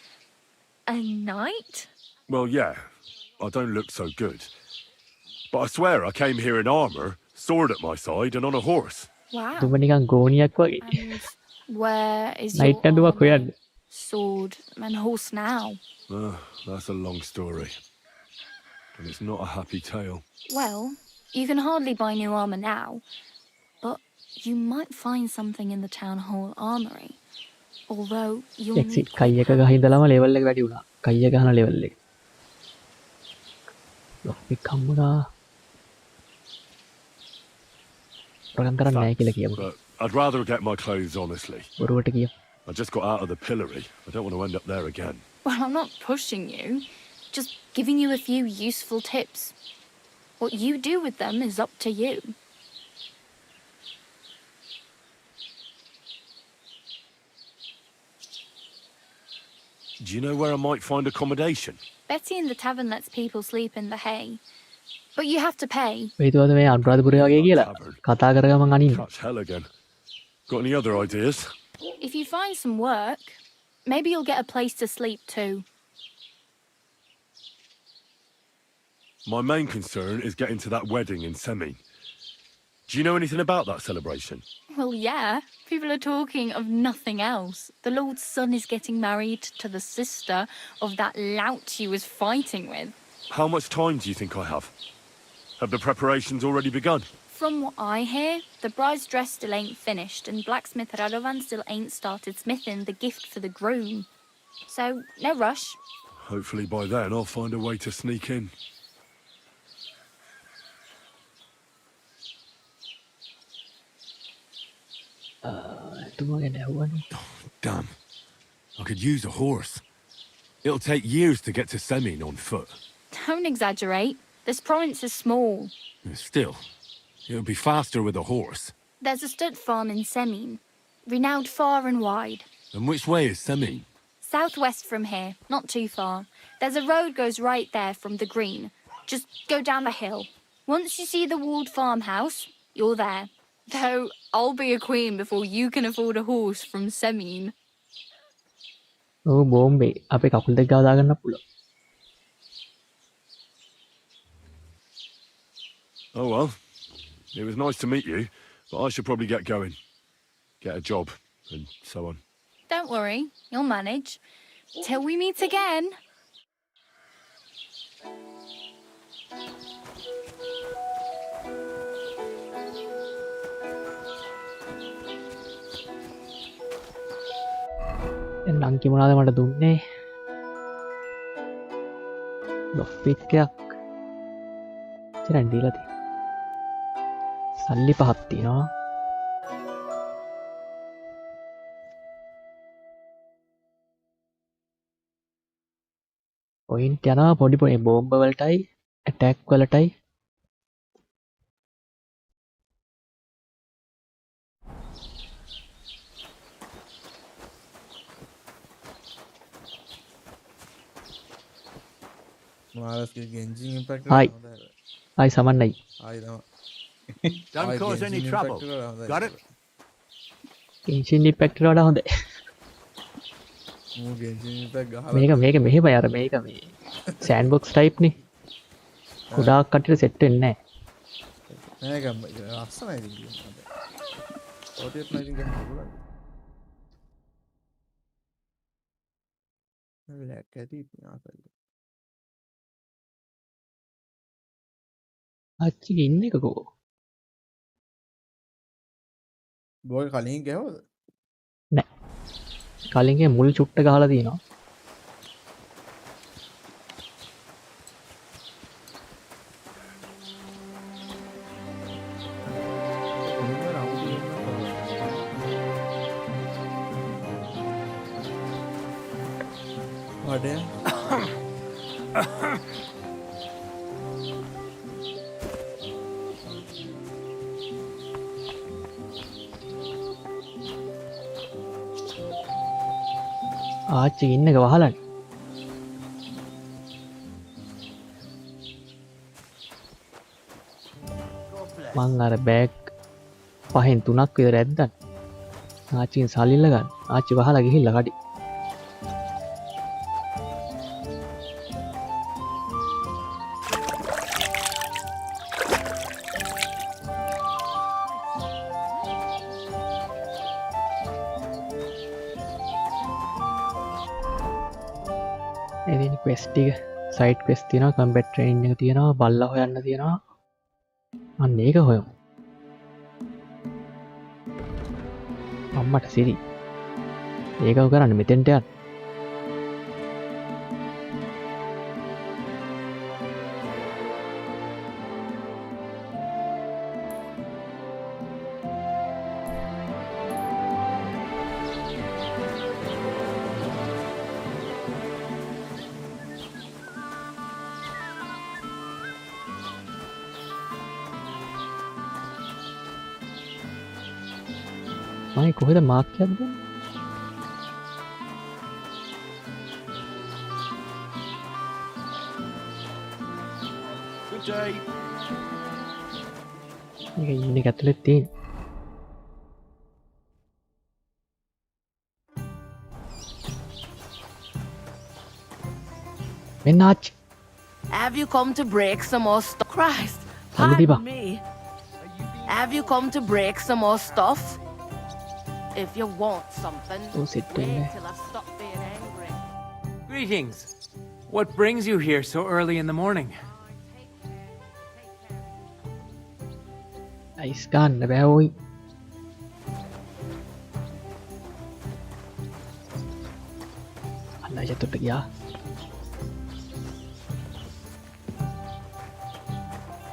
a knight? Well, yeah. I don't look so good. But I swear I came here in armour, sword at my side, and on a horse. Wow. දුම නිකන් ගෝනියක් වගේ. And where is your night ඇඳුමක් armour, හොයන්න. sword and horse now? That's a long story. And it's not a happy tale. Well, you can hardly buy new armour now, but you might find something in the town hall armory. Although you'll exit need කයි එක ගහ ඉඳලම level එක වැඩි වුණා. කයි එක ගහන ලෙවල් එක. ලොක් එක හම්බුණා. ප්‍රගම් කරන්නේ නැහැ කියලා කියමු. But I'd rather get my clothes honestly. බොරුවට කියමු. I just got out of the pillory. I don't want to end up there again. Well, I'm not pushing you, just giving you a few useful tips. What you do with them is up to you. Do you know where I might find accommodation? Betty in the tavern lets people sleep in the hay. But you have to pay. හිතුවද මේ අනුරාධපුරය වගේ කියලා කතා කරගමන් අනින්න. Catch hell again. Got any other ideas? If you find some work, maybe you'll get a place to sleep too. My main concern is getting to that wedding in Semin. Do you know anything about that celebration? Well, yeah. People are talking of nothing else. The Lord's son is getting married to the sister of that lout he was fighting with. How much time do you think I have? Have the preparations already begun? From what I hear, the bride's dress still ain't finished, and blacksmith Radovan still ain't started smithing the gift for the groom. So, no rush. Hopefully by then I'll find a way to sneak in. ඇඳුම ගැන ඇහුවනේ. Damn. I could use a horse. It'll take years to get to Semin on foot. Don't exaggerate. This province is small. Still, it'll be faster with a horse. There's a stud farm in Semin, renowned far and wide. And which way is Semin? Southwest from here, not too far. There's a road goes right there from the green. Just go down the hill. Once you see the walled farmhouse, you're there. Though I'll be a queen before you can afford a horse from Semine. ඕ බෝම්බේ අපේ කකුල් දෙක ගාව දාගන්න පුළුවන්. Oh well. It was nice to meet you, but I should probably get going. Get a job, and so on. Don't worry, you'll manage. Till we meet again. දැන් ලංකි මොනවද මට දුන්නේ? ලොෆ්පික් එකක්. ඉතින් දීලා තියෙනවා. සල්ලි පහක් තියෙනවා. පොයින්ට් යනවා පොඩි පොඩි බෝම්බ වලටයි ඇටැක් වලටයි. Hi. Hi, සමන්නයි. Don't cause any trouble. Got it? Genshin Impact වලට හොඳයි. මේක මෙහෙම යාර මේක මේ සෑන්ඩ්බොක්ස් ටයිප් නේ. ගොඩාක් කටට සෙට් වෙන්නේ නැහැ. මේක ලස්සනයි ඉතින්. ඔතේත් නෑ ඉතින් ගන්න පුළුවන්. ලැක් ඇති ආසල්. අච්චිගේ ඉන්න එකකෝ. බෝල් කලින් ගහවද? නෑ. කලින්ගේ මුල් චුට්ට ගහලා තියෙනවා. වඩේ ආච්චි ඉන්න එක වහලන්න. මං අර බෑග් පහෙන් 3ක් විතර ඇද්දන්. ආච්චිගෙන් සල්ලි ඉල්ල ගන්න. ආච්චි වහලා ගිහිල්ලා කඩි. එදින ක්වෙස්ට් ටික සයිඩ් ක්වෙස්ට් තියෙනවා කම්බැට් ට්‍රේනින් එක තියෙනවා බල්ලා හොයන්න තියෙනවා අන්න ඒක හොයමු අම්මට සිරි ඒකව කරන්න මෙතෙන්ට යන්න මම කොහෙද මාක් එකක් දුන්නේ? Good day. මේක ඉන්නේ ඇතුලේ තියෙන. මෙන්න ආච්චි. Have you come to break some more stuff? Christ, Sali diba? pardon me. Have you come to break some more stuff? If you want something, Oh, sit down wait there. till I stop being angry. Greetings. What brings you here so early in the morning? Ice ගන්න බෑ ඕයි. අල්ලා යතොට ගියා.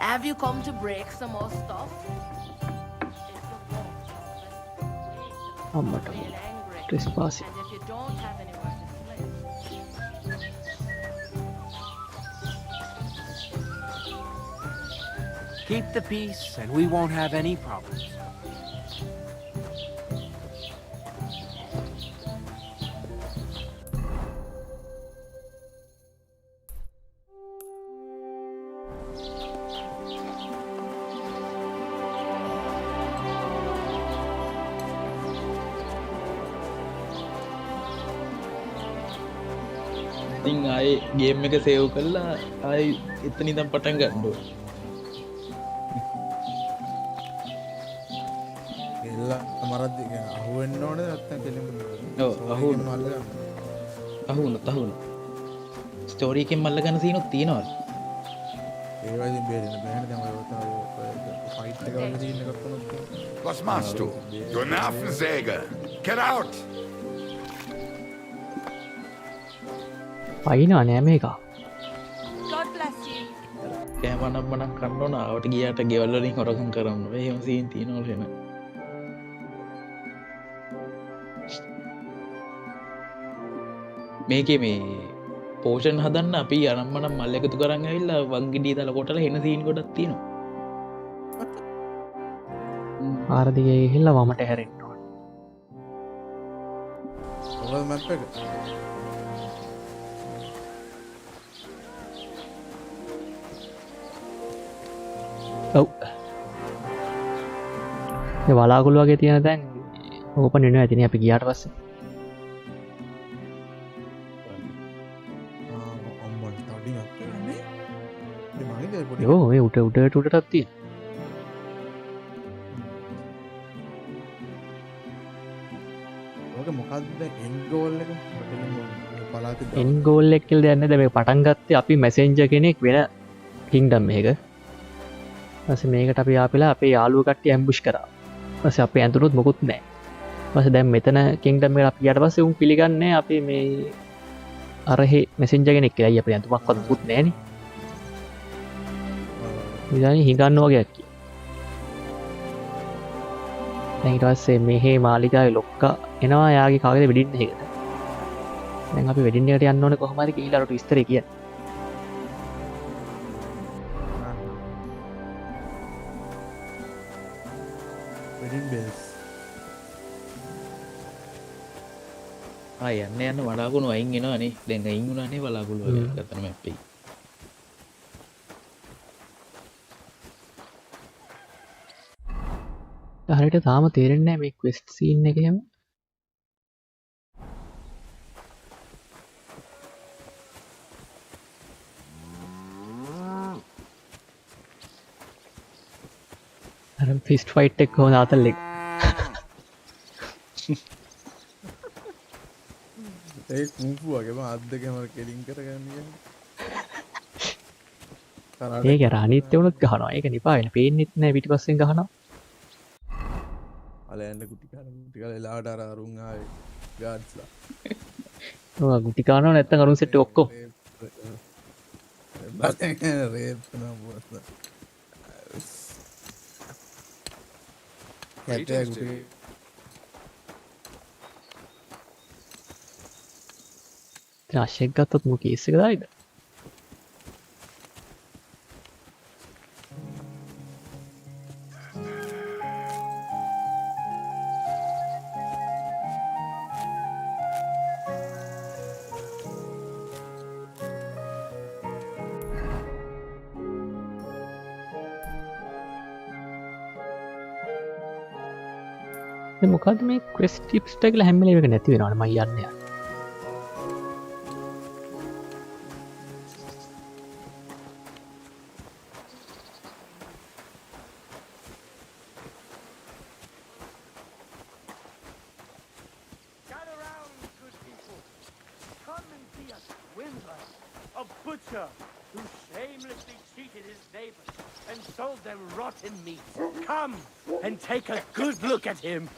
Have you come to break some more stuff? අම්මට ට්‍රෙස්පාසින්. And if you don't have anywhere to sleep, Keep the peace and we won't have any problems. ඉතින් ආයේ game එක save කරලා ආයි එතන ඉඳන් පටන් ගන්න ඕන. එල්ල මරද්දි අහුවෙන්න ඕනේ නැත්නම් කෙලින්ම ඔව් අහුවුන මල්ල ගන්න. අහුවුන ස්ටෝරි එකෙන් මල්ල ගන්න සීනුත් තියෙනවා. ඒවා ඉතින් බේරෙන්න බෑනේ දැන් ඔය ෆයිට් එක වල සීන් එකක් වුණොත්. Was machst du? Du Nervensäge! Get out! පයින්නවා නෑ මේක. God bless you. කෑමනම් මනම් කන්න ඕන ආවට ගියාට ගෙවල් වලින් හොරකම් කරන්න. එහෙම සීන් තියෙනවා වෙන. මේකේ මේ පෝෂන් හදන්න අපි අනම්මනම් මල් එකතු කරන්න ඇවිල්ලා වංගිඩිය දාලා කොටලා එන සීන් ගොඩක් තියෙනවා. ආරදිගේ ගිහිල්ලා වමට හැරෙන්න ඕන. ඔය මැප් එක. ඔව්. ඒ වලාකුළු වගේ තියෙන දැන් ඕපන් වෙනවා ඇතිනේ අපි ගියාට පස්සේ. අම්මා තඩි මැප් එක නේ. මේ මගේ පොඩි. යෝ මේ උඩටත් තියෙන. ඔක මොකද්ද එන්ඩ් ගෝල් එක? පලාතේ එන්ඩ් ගෝල් එක කියලා දෙයක් නේද මේ පටන් ගත්තේ අපි මැසෙන්ජර් කෙනෙක් වෙන කින්ග්ඩම් එකක. ඊපස්සේ මේකට අපි ආපෙලා අපේ යාළුවෝ කට්ටිය ඇම්බුෂ් කරා. ඊපස්සේ අපේ ඇඳුනුත් මොකුත් නැහැ. ඊපස්සේ දැන් මෙතන කින්ග්ඩම් එකට අපි ගියාට පස්සේ උන් පිළිගන්නේ අපි මේ අරහේ මැසෙන්ජර් කෙනෙක් කියලා. අයියා අපේ ඇඳුමක්වත් මොකුත් නැහනේ. ඉතින් හිඟන්න වගේ ඇක්කි. දැන් ඊට පස්සේ මෙහි මාලිගාවේ ලොක්කා එනවා යාගේ කාගේ වෙඩින් එකකට. දැන් අපි වෙඩින් එකට යන්න ඕනේ කොහොම හරි ගිහිල්ලා අරට විස්තරේ කියන්න. Wedding bells. යන්න වලාකුණු අයින් එනවා නේ. දැන් අයින් වුණානේ වලාකුළු වගේ අතන මැප් එකේ. හරියට තාම තේරෙන්නේ නැහැ මේ ක්වෙස්ට් සීන් එක එහෙම. අර ෆිස්ට් ෆයිට් එක කොහොමද අතල්ලේ? ඒ කුම්ෆු වගේ මම අත් දෙකම කෙලින් කරගන්න කියන්නේ. ඒක අර අනිත් උනත් ගහනවා. ඒක නිපා වෙන පේන්නෙත් නැහැ පිටිපස්සෙන් ගහනවා. අලයන්ට කුටි කාලා එලාවට අර අරුන් ආවේ ගාඩ්ස්ලා. ඔව් ගුටි කනවා නැත්තම් අරුන් සෙට් ඔක්කොම. බලන්න රේප් නම් මොකද? කැටේ ගුටි ත්‍රාෂෙක් ගත්තොත් මු කේස් එක දායිද? මොකද මේ ක්වෙස්ට් ටිප්ස් කියලා හැම වෙලේම එක නැති වෙනවනේ මම යන්නේ. A butcher who shamelessly cheated his neighbors and sold them rotten meat. Come and take a good look at him.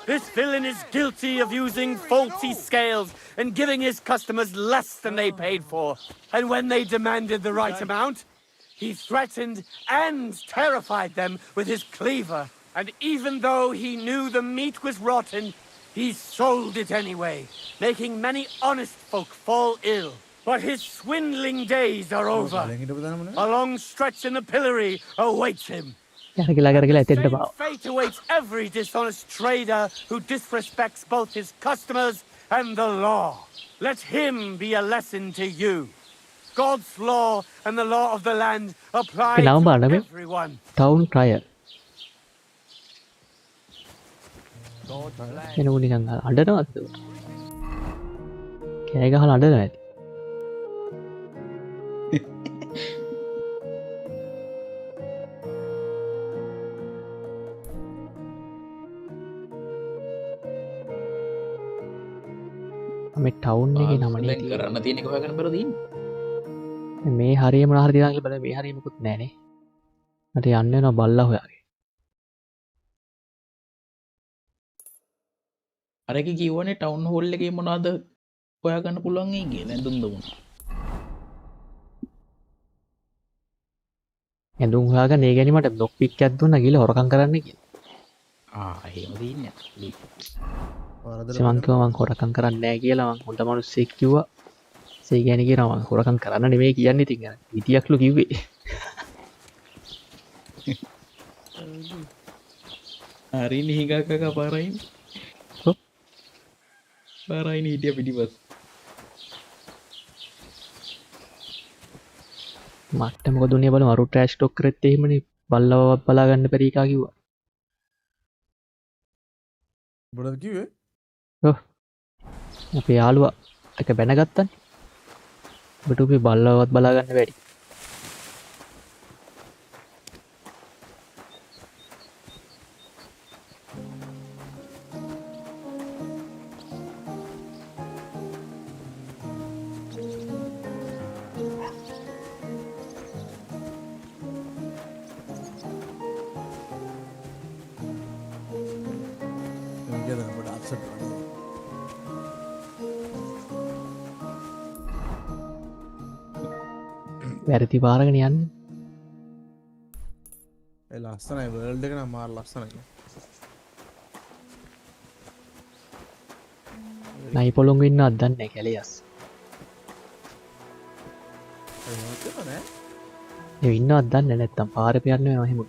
This villain is guilty of using faulty scales and giving his customers less than they paid for. And when they demanded the right amount, he threatened and terrified them with his cleaver. And even though he knew the meat was rotten, he sold it anyway, making many honest folk fall ill. But his swindling days are over. A long stretch in the pillory awaits him. Same fate awaits every dishonest trader who disrespects both his customers and the law. Let him be a lesson to you. God's law and the law of the land apply to everyone. Town crier. එනු නිකන් අඬනවද? කෑ ගහලා අඬනවා ඇති. මේ town එකේ නම නේ දැන් කරන්න තියෙන එක හොයාගන්න බැරුව තියෙන්නේ. මේ හරියම මොනවා හරි තියනවා කියලා බලලා මේ හරිය මොකුත් නැහැ නේ. මට යන්න වෙනවා බල්ලා හොයාගෙන. අර එක කිව්වනේ ටවුන් හෝල් එකේ මොනවද හොයාගන්න පුළුවන් ඒ කියලා ඇඳුම් දුමුණ. ඇඳුම් හොයාගන්න ඒ ගැනීමට බ්ලොක් පික් එකක් දුන්නා ගිහලා හොරකම් කරන්න කියලා. එහෙම තියෙන්නේ. මං කිව්වා මං හොරකම් කරන්නේ නැහැ කියලා මං හොඳ මිනිස්සෙක් කිව්වා. ඒ කියන්නේ කියනවා මං හොරකම් කරන්න නෙමෙයි කියන්නේ ඉතින් අර විදියක්ලු කිව්වේ. හරි නිහිගක්ක පාරයින්. පාරයින් හිටිය පිටිපස්ස. මට මොකද උනේ බලමු අරු ට්‍රෑෂ් ටොක් කරෙත් එහෙමනේ බල්ලව බලා ගන්න බැරි එකා කිව්වා. බොඩද කිව්වේ? ඔව්. අපේ යාළුවා එක බැනගත්තනේ. ඔබට උපේ බල්ලවවත් බලා ගන්න බැරි. වැරදි පාරගෙන යන්න. ඒ ලස්සනයි වර්ල්ඩ් එක නම් මාර ලස්සනයි. නයි පොළොංගු ඉන්නවද දන්නේ නැහැ කැලියස්. ඒ ඉන්නවද දන්නේ නැත්තම් පාරේ පියන්න වෙනවා එහෙම.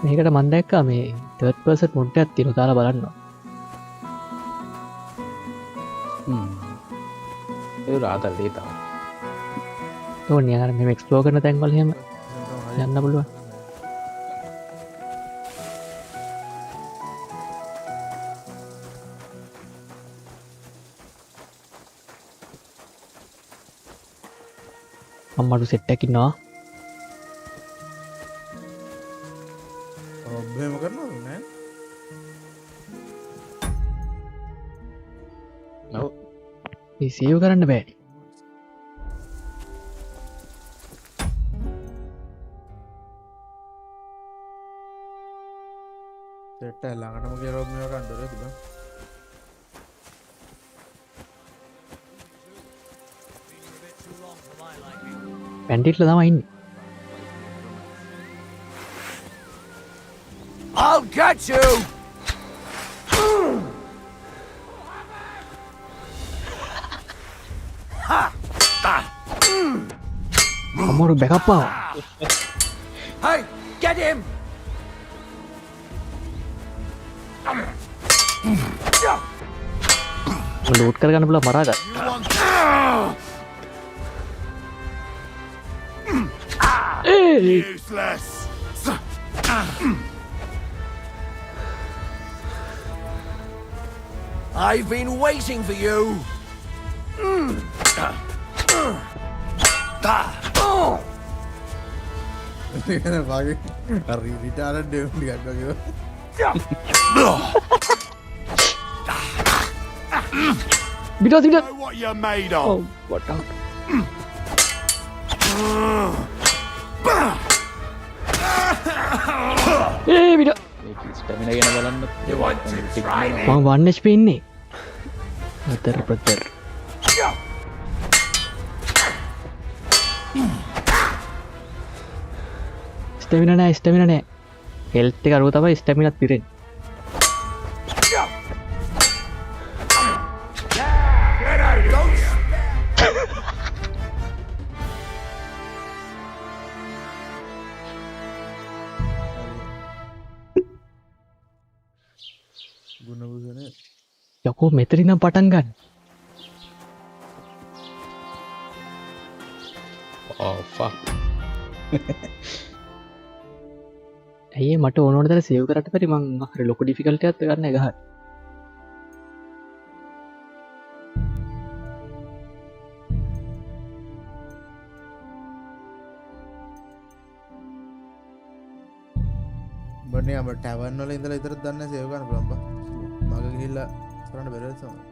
මේකට මන් දැක්කා මේ තර්ඩ් පර්සන් මොඩ් එකක් තියෙනවා දාලා බලන්න. ඒ රාතල් දේ තමයි. ඕනේ අර මෙහෙම එක්ස්ප්ලෝර් කරන තැන් වල එහෙම යන්න පුළුවන්. අම්මඩු සෙට් එකක් ඉන්නවා. ඔබ්බේම කරනවද නෑ? ඔව්. මේ සේව් කරන්න බෑනේ. සෙට් එක ළඟටම කියලා මේක කන්දරේ තිබා. පැන්ටිට්ලා තමයි ඉන්නේ. I'll get you! අම්මරු බෑකප් ආවා. Hey, get him! ලෝඩ් කරගන්න පුළුවන් මරා ගන්න. Useless! I've been waiting for you! Bagay. Retarded dude ටිකක් වගේ. Because know what you're made of. Oh, what out. ඒ විඩ ස්ටැමිනා ගැන බලන්න. මම 1 HP ඉන්නේ. අතර ප්‍රතර. ස්ටැමිනා නෑ. හෙල්ත් එක අරුව තමයි ස්ටැමිනාත් පිරෙන්නේ. යකෝ මෙතනින් නම් පටන් ගන්න. Oh fuck. ඇයි මට ඕනෝන තර සේව් කරට පරි මං හරි ලොකු ඩිෆිකල්ට ඇත්ත ගන්න ගහ. බන්නේ අප ටැවර්න් වල ඉඳලා විතරක් දන්නේ සේව් කරන්න පුළුවන් බා. මග ගිහිල්ලා කරන්න බැරිද තමයි.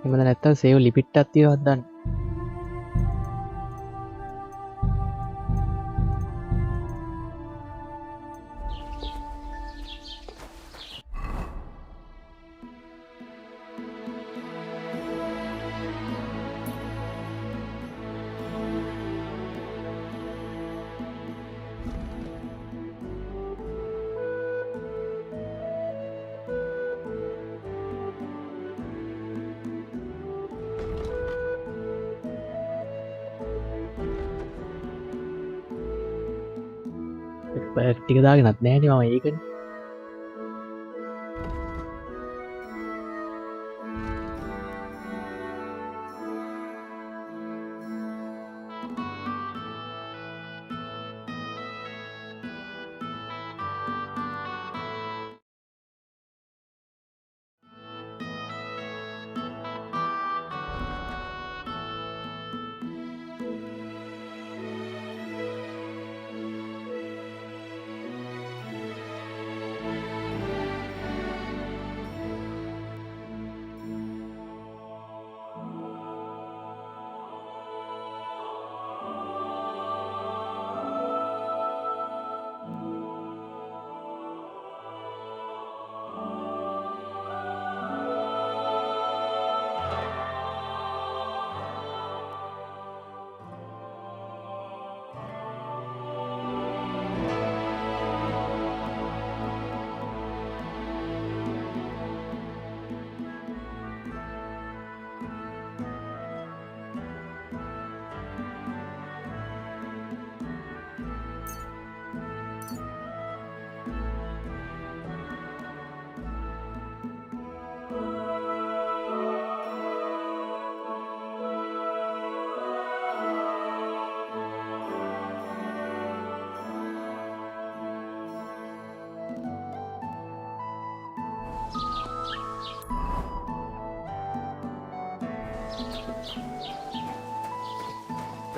එහෙම නැත්තම් සේව් ලිමිට් එකක් තියෙනවද දන්න. ටික දාගෙනත් නෑනේ මම ඒකනේ.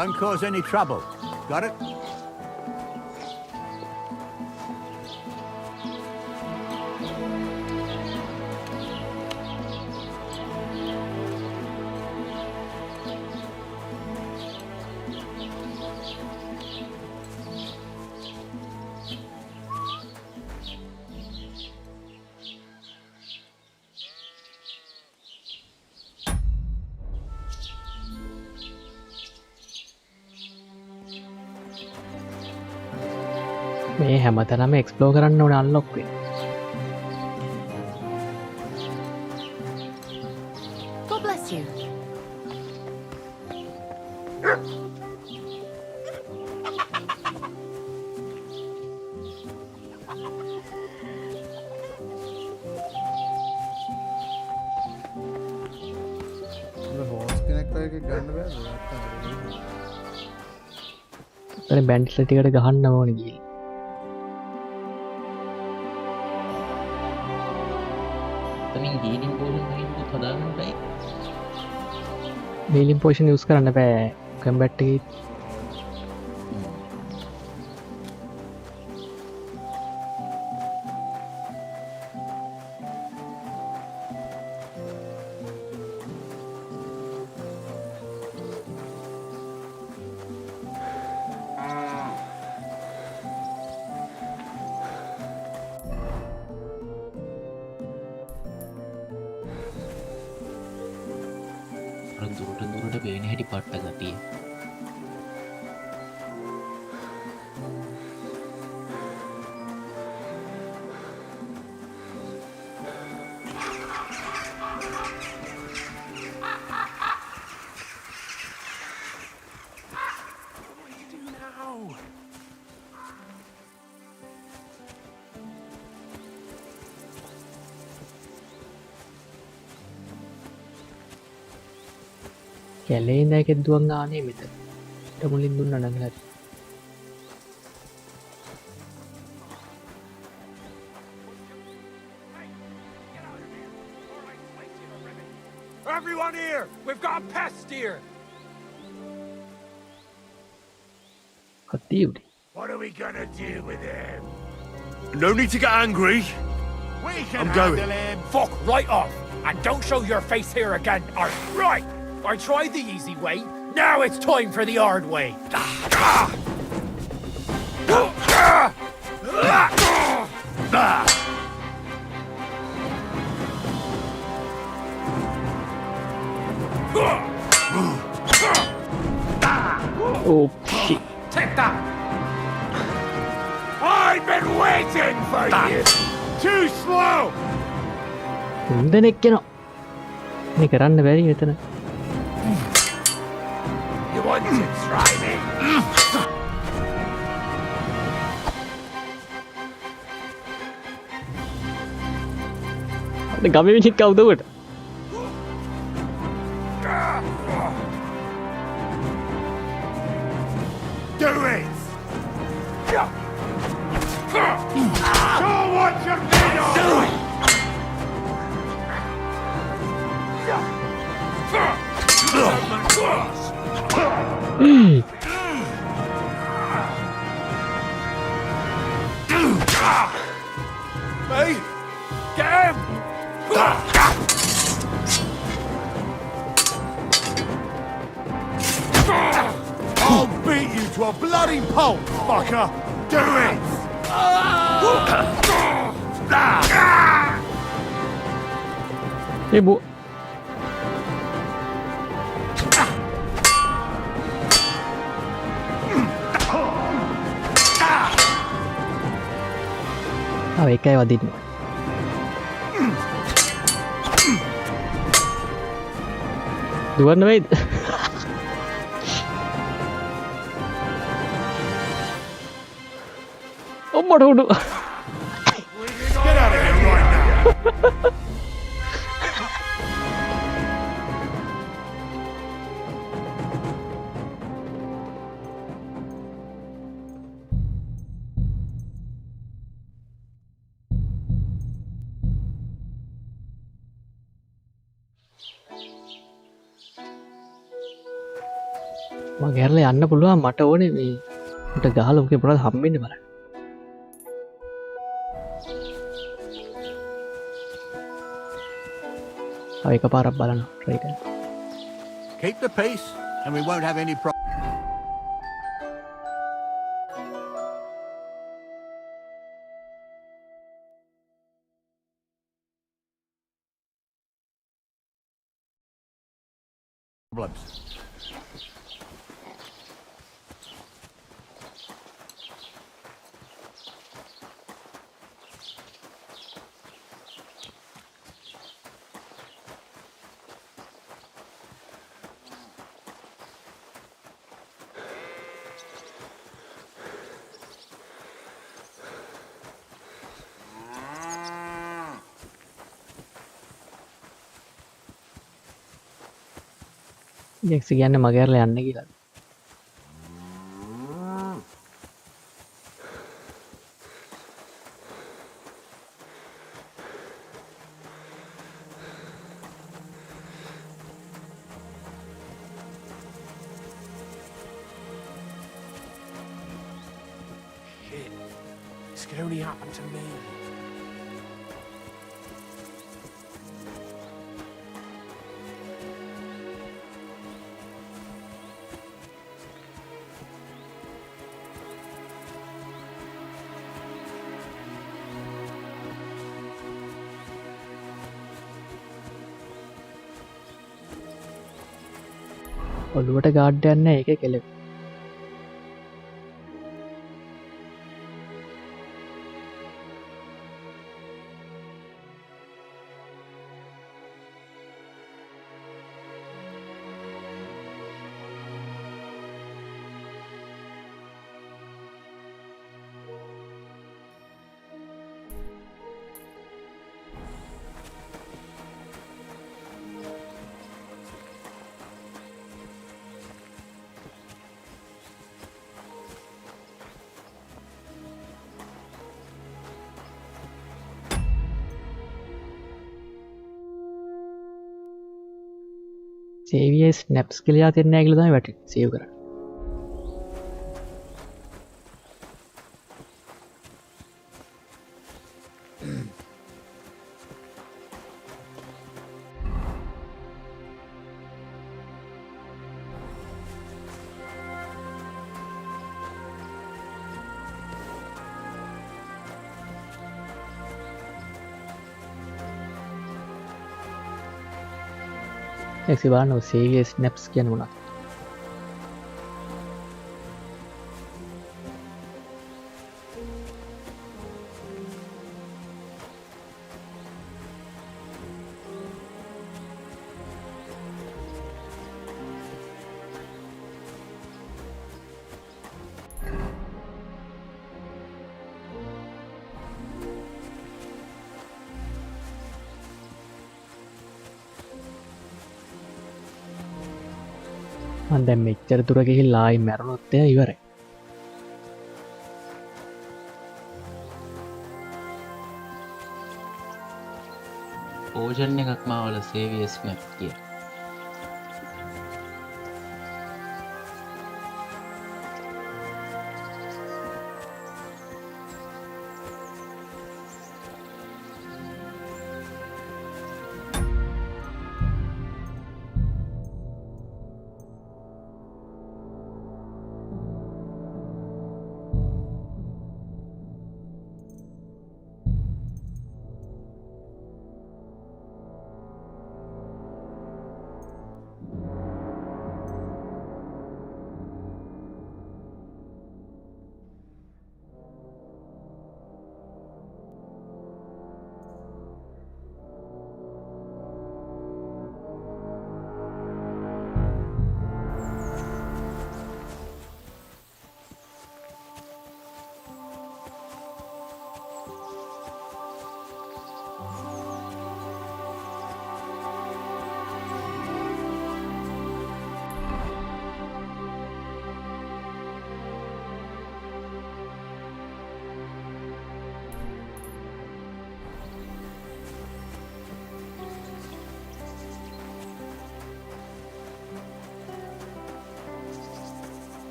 Don't cause any trouble. Got it? මේ හැමතැනම එක්ස්ප්ලෝර් කරන්න ඕනේ අන්ලොක් වෙන්න. God bless you. හෝස් කෙනෙක් වගේ ගන්න බෑ. එතන බැන්ඩ්ස්ලා ටිකට ගහන්න ඕනේ ගිහින්. හීලින් පෝෂන් හීලින් හදාගන්න බෑ. හීලින් පෝෂන් යූස් කරන්න බෑ කම්බැට් එකේ. දුරට පේන හැටි පට්ට ගතිය. කැලේ නැකෙත් දුවන් ගානේ මෙතන. ඊට මුලින් දුන්නා නම් හරි. Everyone here! We've got a pest here! කතියුඩි. What are we gonna do with him? No need to get angry. We can I'm going. handle him. Fuck right off! And don't show your face here again, or right! I tried the easy way, now it's time for the hard way! Oh shit. Take that! I've been waiting for you. Too slow. දෙනෙක් යනවා. මේ කරන්න බැරි මෙතන. You want to try me? අද ගමේ මිනිහ කවුද උඩ? Do it. Show what you're made of. Do it. Hey! Get him! I'll beat you to a bloody pulp, fucker. Do it. ඒ බෝ එකයි වදින්න. දුවන්න වෙයිද? ඔම්මට උඩු. Get out of here right now. මගේ හැරලා යන්න පුළුවන් මට ඕනේ මේ මට ගහලා ඔකේ මොනවද හම්බෙන්නේ බලන්න. ආ එකපාරක් බලන්න try කරන්න. Keep the peace, and we won't have any problems. X කියන්නේ මගේ හැරලා යන්න කියලා. Shit. This could only happen to me. ඔළුවට ගාඩ් යන්න ඒක කෙලෙ. සේවිය ස්නැප්ස් කියලා තියන්නේ නැහැ කියලා තමයි වැටෙන්නේ සේව් කරන්න. එක්සි බලන්න සේවිය ස්නැප්ස් කියන්නේ මොනවද? මම දැන් මෙච්චර දුර ගිහිල්ලා ආයි මැරුණොත් එයා ඉවරයි. පෝෂන් එකක් මාවල සේවියස් මැප් කිය.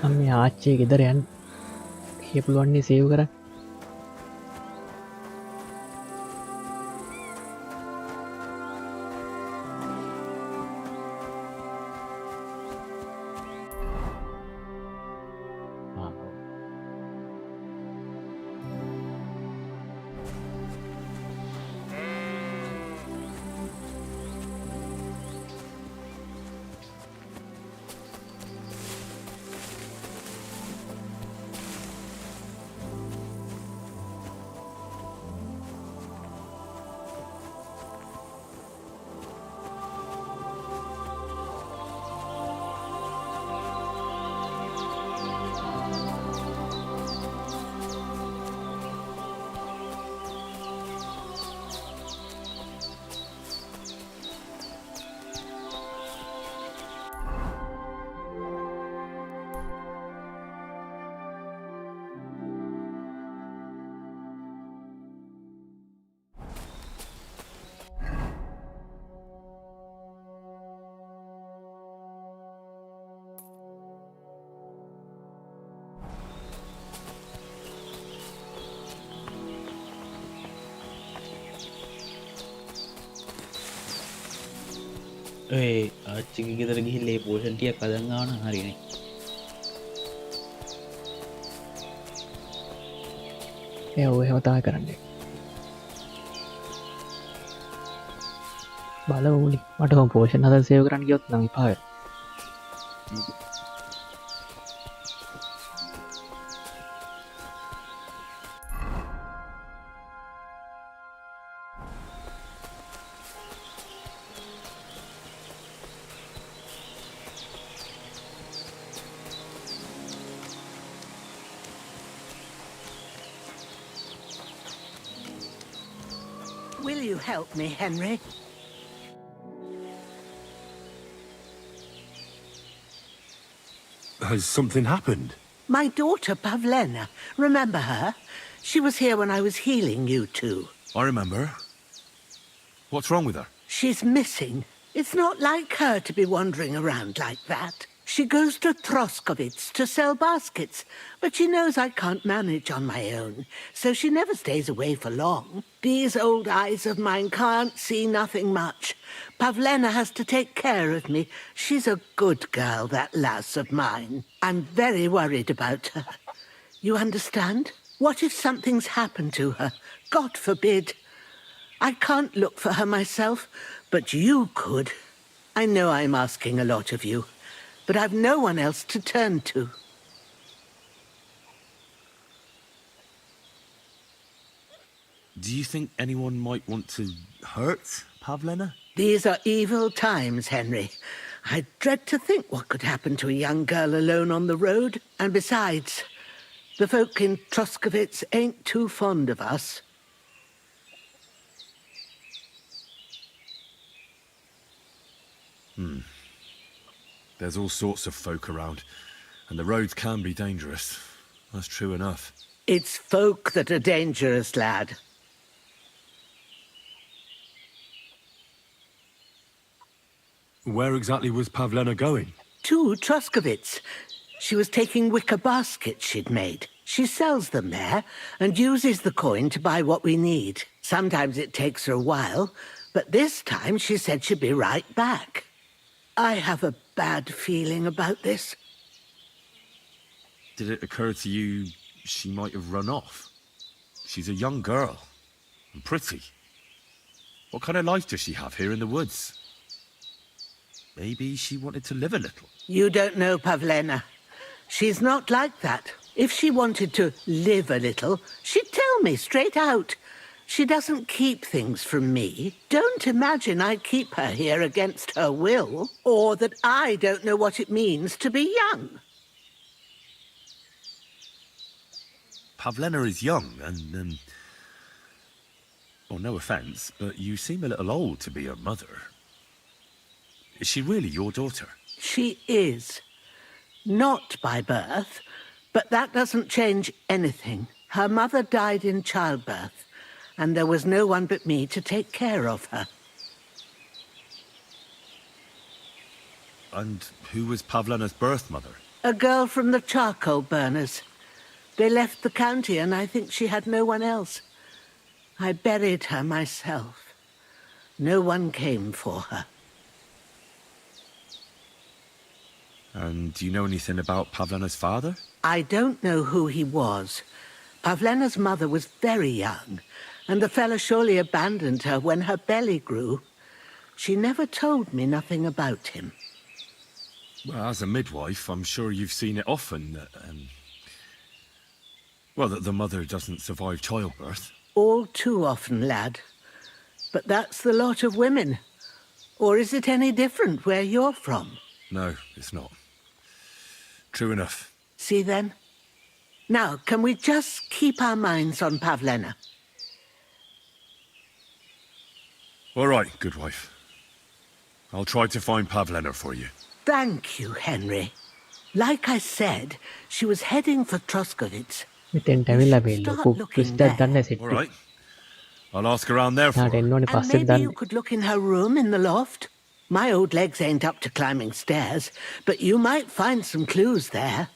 මම මේ ආච්චිගේ ගෙදර යන්න. ඒ පුළුවන් නේ සේව් කරන්න. ඔය ආච්චිගේ ගෙදර ගිහිල්ලා ඒ පෝෂන් ටික අදන් ආවන හරිනේ. ඒ ඔය හැම තමයි කරන්නේ. බලවුනි මට කොම් පෝෂන් හදලා සේව් කරන්න ගියොත් නම් එපා වෙයි. Will you help me, Henry? Has something happened? My daughter, Pavlena. Remember her? She was here when I was healing you two. I remember. What's wrong with her? She's missing. It's not like her to be wandering around like that. She goes to Troskovitz to sell baskets, but she knows I can't manage on my own, so she never stays away for long. These old eyes of mine can't see nothing much. Pavlena has to take care of me. She's a good girl, that lass of mine. I'm very worried about her. You understand? What if something's happened to her? God forbid. I can't look for her myself, but you could. I know I'm asking a lot of you, but I've no one else to turn to. Do you think anyone might want to hurt Pavlena? These are evil times, Henry. I dread to think what could happen to a young girl alone on the road. And besides, the folk in Troskovitz ain't too fond of us. There's all sorts of folk around, and the roads can be dangerous. That's true enough. It's folk that are dangerous, lad. Where exactly was Pavlena going? To Troskovitz. She was taking wicker baskets she'd made. She sells them there and uses the coin to buy what we need. Sometimes it takes her a while, but this time she said she'd be right back. I have a bad feeling about this. Did it occur to you she might have run off? She's a young girl, and pretty. What kind of life does she have here in the woods? Maybe she wanted to live a little. You don't know Pavlena. She's not like that. If she wanted to live a little, she'd tell me straight out. She doesn't keep things from me. Don't imagine I keep her here against her will, or that I don't know what it means to be young. Pavlena is young, and, well, no offence, but you seem a little old to be her mother. Is she really your daughter? She is. Not by birth, but that doesn't change anything. Her mother died in childbirth, and there was no one but me to take care of her. And who was Pavlena's birth mother? A girl from the charcoal burners. They left the county, and I think she had no one else. I buried her myself. No one came for her. And do you know anything about Pavlena's father? I don't know who he was. Pavlena's mother was very young, and the fella surely abandoned her when her belly grew. She never told me nothing about him. Well, as a midwife, I'm sure you've seen it often that, well, that the mother doesn't survive childbirth. All too often, lad. But that's the lot of women. Or is it any different where you're from? No, it's not. True enough. See then? Now, can we just keep our minds on Pavlena? All right, good wife. I'll try to find Pavlena for you. Thank you, Henry. Like I said, she was heading for Troskovitz. මෙතෙන්ට ඇවිල්ලා මේ ලොකු ක්‍රිස්ටක් ගන්න All සෙට්ටි. right. I'll ask around there for නාට her. එන්න ඕනේ And පස්සෙන් maybe දන්නේ. you could look in her room in the loft. My old legs ain't up to climbing stairs, but you might find some clues there.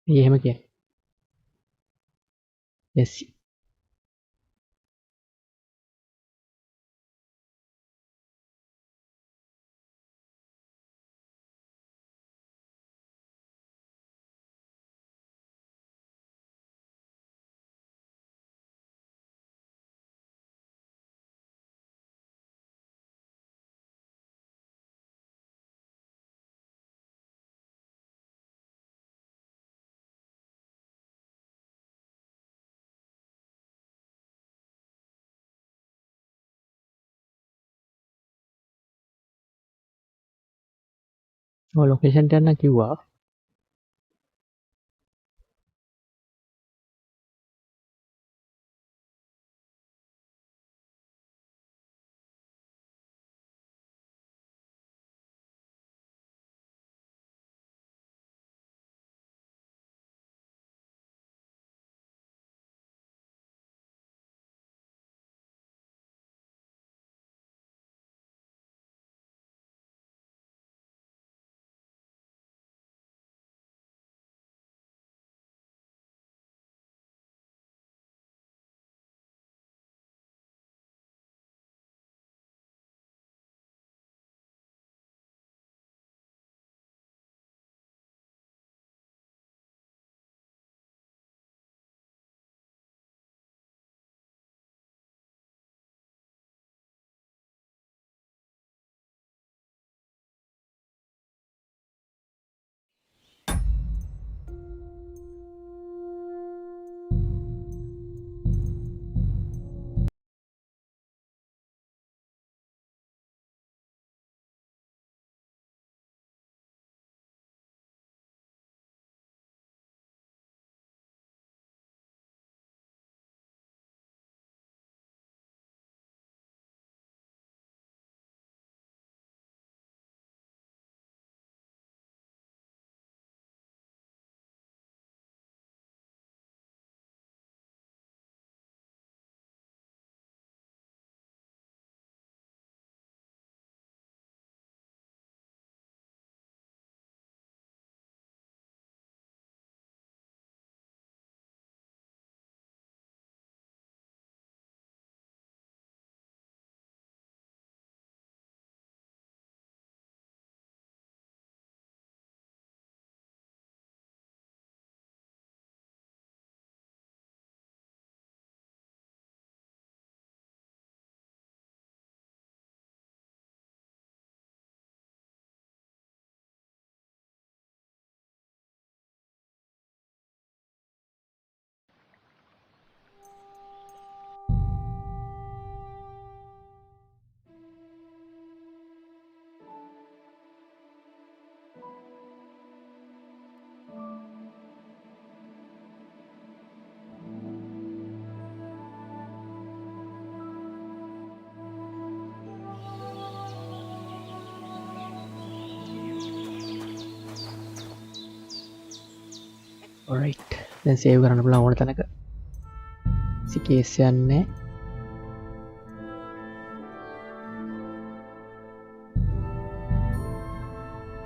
එහෙම කිය yes ඔය location එක යන්න කිව්වා alright දැන් සේව් කරන්න පුළුවන් ඕන තැනක කේස් යන්නේ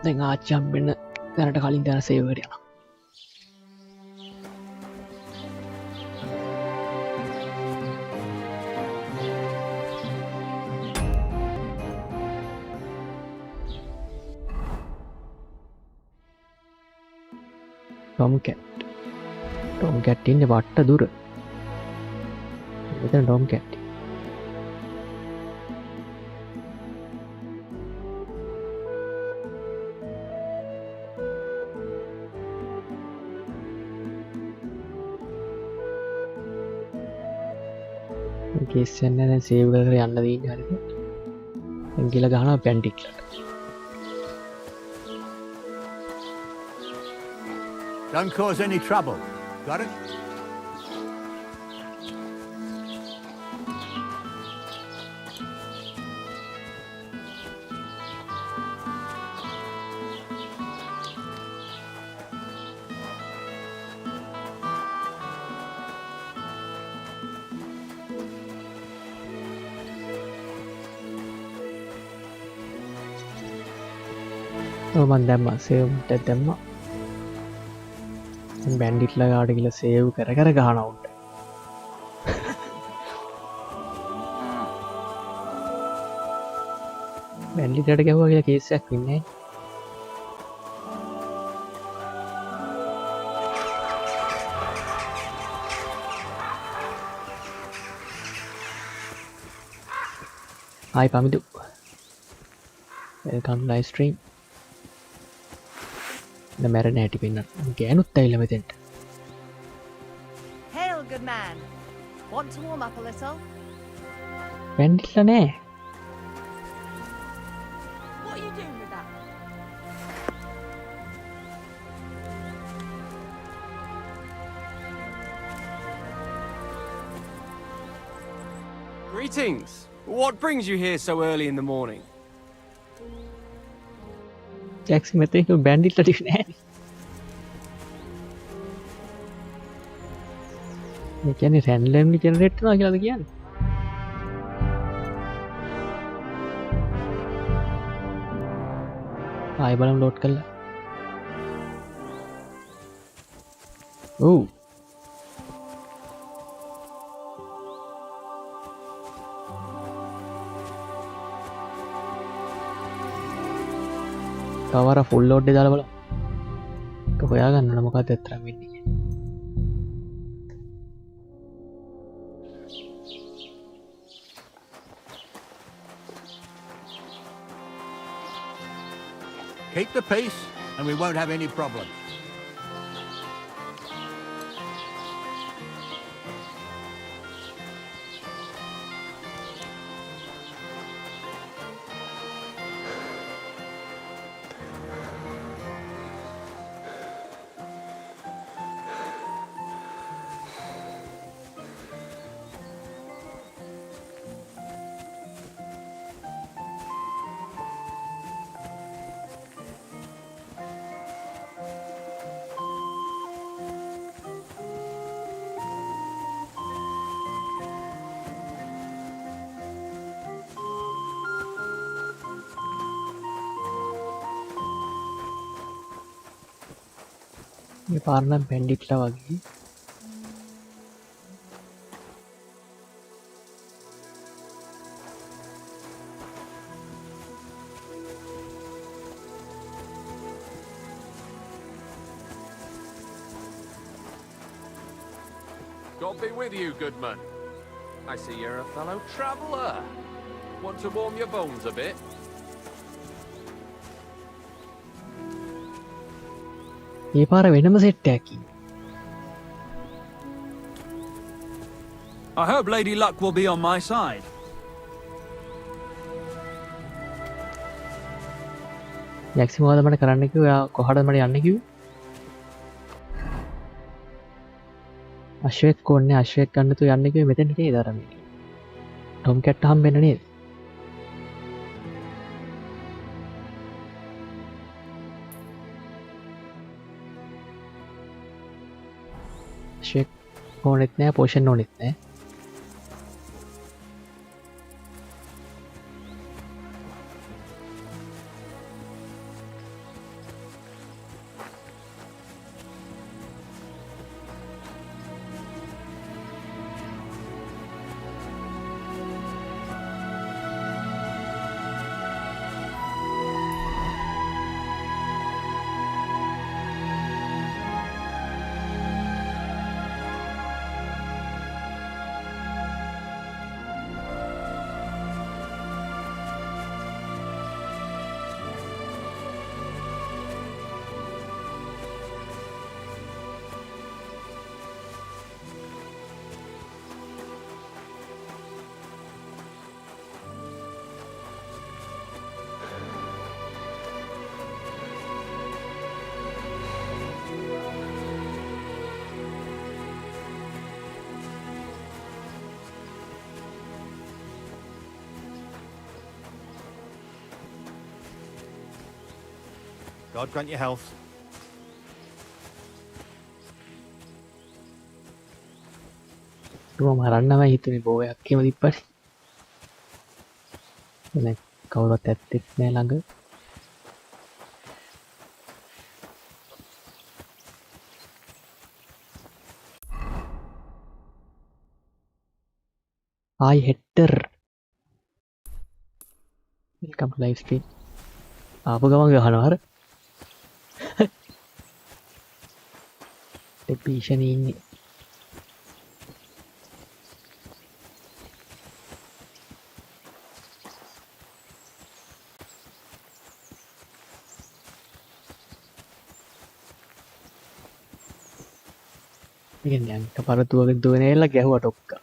දැන් ආච්චි හම්බෙන්න දැනට කලින් දැන සේව් කරලා Tom cat ඉන්නේ වට්ට දුර. මෙතන Tom cat. කේස් එක දැන් සේව් කරලා යන්න දෙන්නේ හරිද? දැන් ගිල ගහනවා පැන්ටික්ලට. Don't cause any trouble. Got it? මන් දැම්මා සේව් දැම්මා බැන්ඩිට්ලා ගාඩ කියල සේව් කර ගහනවුන්ට බැන්ඩිටට ගැව්වා කියලා කේසයක් වෙන්නේ ආයි පමිදු welcome live stream මැරණ ඇටි පෙන්න්න ගෑනුත් ඇයිල මෙතෙන්ට Hail, good man. Want to warm up a little? පැන්ඩිල්ල නෑ What are you doing with that? Greetings. What brings you here so early in the morning? ජැක්සි මෙතක බැන්ඩිල්ට ටික් නෑ කියන රැන්ලම්ලි ජනරේට්නා කියලාද කියන්න ආය බලම් ලෝඩ් කල්ලා ඕ තවර ෆුල් ලෝඩ් දාලා බලමු හොයාගන්න මොකක්ද ඇත්තටම වෙන්නේ Keep the peace, and we won't have any problems. මේ පාරනම් බැන්ඩිට්ලා වගේ God be with you, good man. I see you're a fellow traveller. Want to warm your bones a bit? මේ පාර වෙනම සෙට් එකකින් I hope Lady Luck will be on my side. ජැක්සි මොකද මට කරන්න කිව්වේ ඔයා කොහටද මට යන්න කිව්වේ අශ්වයෙක් කොන්නේ අශ්වයෙක් ගන්න තු යන්න කිව්වේ මෙතෙන්ට නේද අර මේ ටොම් කැට්ට හම්බෙන්න නේද ෂෙක් ඕනෙත් නෑ පෝෂන් ඕනෙත් නෑ God grant you health. තුම මරන්නම හිතුනේ බෝයක් කියම දිප්පට එන කවුරුත් ඇත්තෙත් නෑ ළඟ Hi Hector. Welcome to live stream. ආපු ගමන් ගහනවා අර. ඒ භීෂණී ඉන්නේ. ඉතින් යන්ක පරතුවක දුවන එල්ල ගැහුවා ටොක්ක.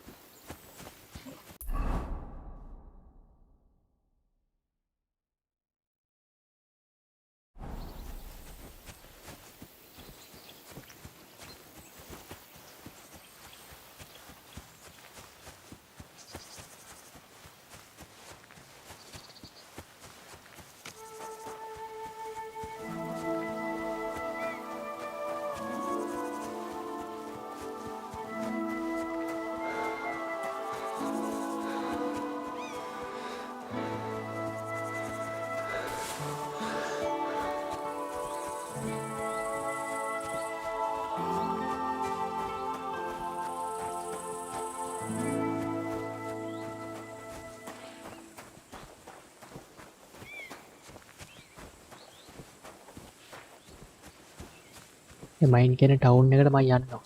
මයින් කියන ටවුන් එකට මම යන්නවා.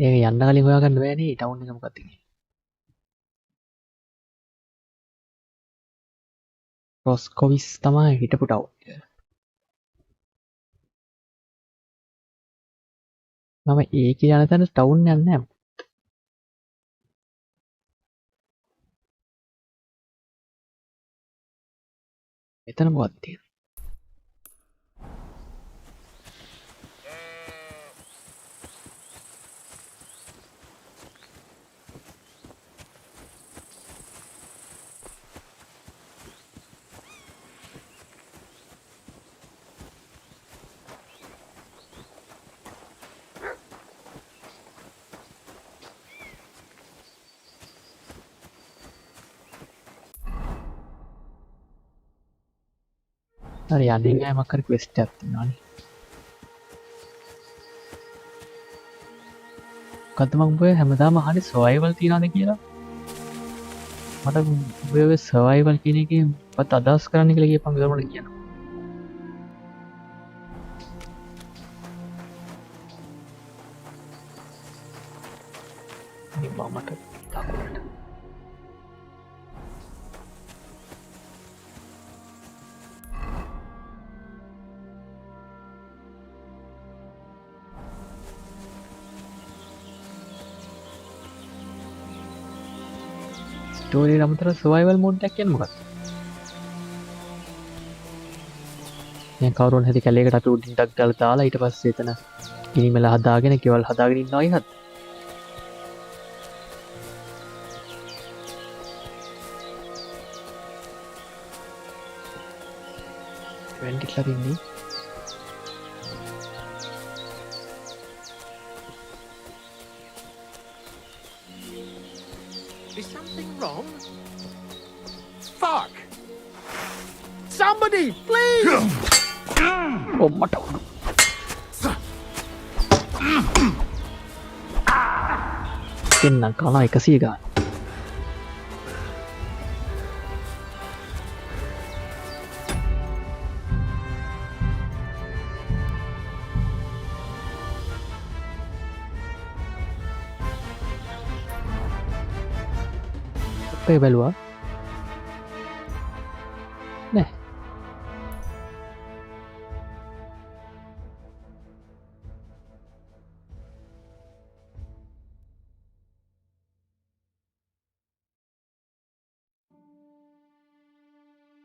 ඒක යන්න කලින් හොයාගන්න බෑනේ ටවුන් එක මොකක්ද කියලා. රොස්කොවිස් තමයි හිටපු ටවුන් එක. මම ඒකේ යන තැන ටවුන් යන්නේ නැහැ. එතන මොකක්ද තියෙන්නේ? හරි යන්නේ නැහැ මක්කර ක්වෙස්ට් එකක් තියෙනවානේ. මොකද්ද මම ඔබ හැමදාම අහන්නේ සර්වයිවල් තියනවාද කියලා? මට ඔබ සර්වයිවල් කියන එකේ මොකක්ද අදහස් කරන්න කියලා කියපන් විතරමද කියනවා. මේ මමට දකුණට ස්ටෝරියට අමතරව සර්වයිවල් මෝඩ් එකක් කියන්නේ මොකක්ද? දැන් කවුරුන් හරි කැලේකට අපි උඩින් ටක් ගාලා දාලා ඊට පස්සේ එතන ගිනිමෙල හදාගෙන කෙවල් හදාගෙන ඉන්නවා ඉහත්. වෙන්ටිලා ඉන්නේ. Is something wrong? Fuck! Somebody, please! Oh, mata. Kenna kala 100 ගන්න. අපේ බැලුවා නෑ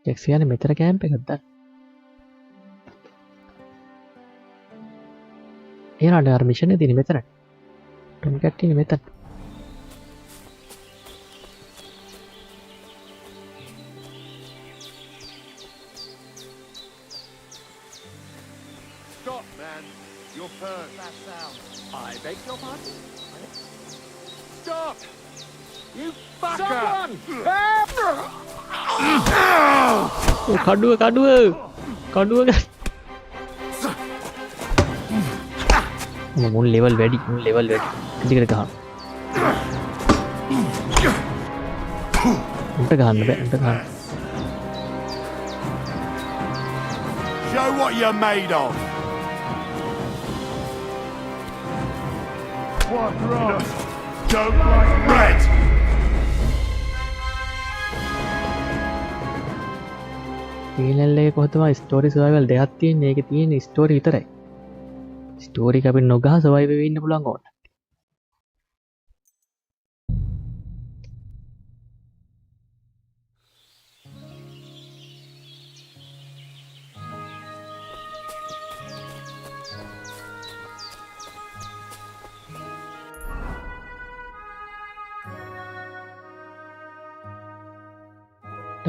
ජෙක්ස් කියන්නේ මෙතන කැම්ප් එකක් දාන්න එහෙනම් අර මිෂන් එක තියෙන්නේ මෙතන ටොම් කැට්ටිනේ මෙතන I beg your pardon? Stop! You fucker! කඩුව මුන් ලෙවල් වැඩි ඉදිකට ගහන්න උන්ට ගහන්න බෑ උන්ට ගහන්න. Show what you're made of. What's wrong? Don't like red. ටීනල්ලේ කොහොතම ස්ටෝරි සර්වයිවල් දෙකක් තියෙන්නේ. ඒකේ තියෙන ස්ටෝරි විතරයි. ස්ටෝරි එක අපි නොගහ සර්වයිව් වෙන්න ඉන්න පුළුවන් ඕන.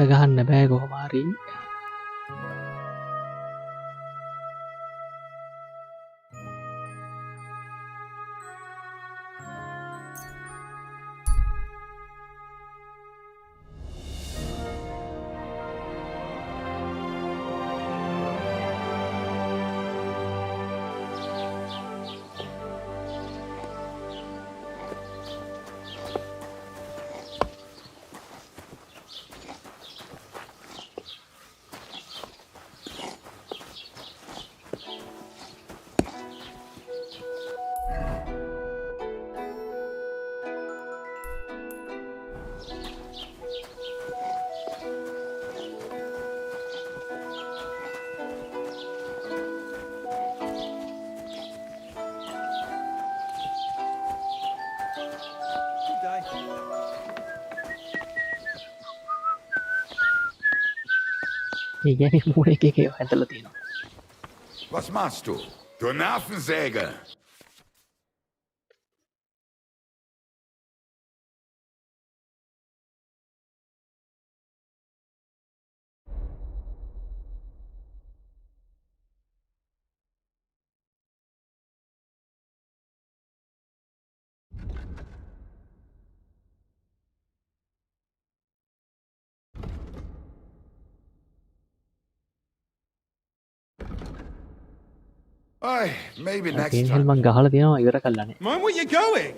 ගහන්න බෑ කොහොම හරි. ඒ කියන්නේ මූණ එක එක හැදලා තියෙනවා. Was machst du? Du Nervensäge! Maybe next Kane time. හෙල් මං ගහලා තියෙනවා ඉවර කළානේ. Mind where you're going?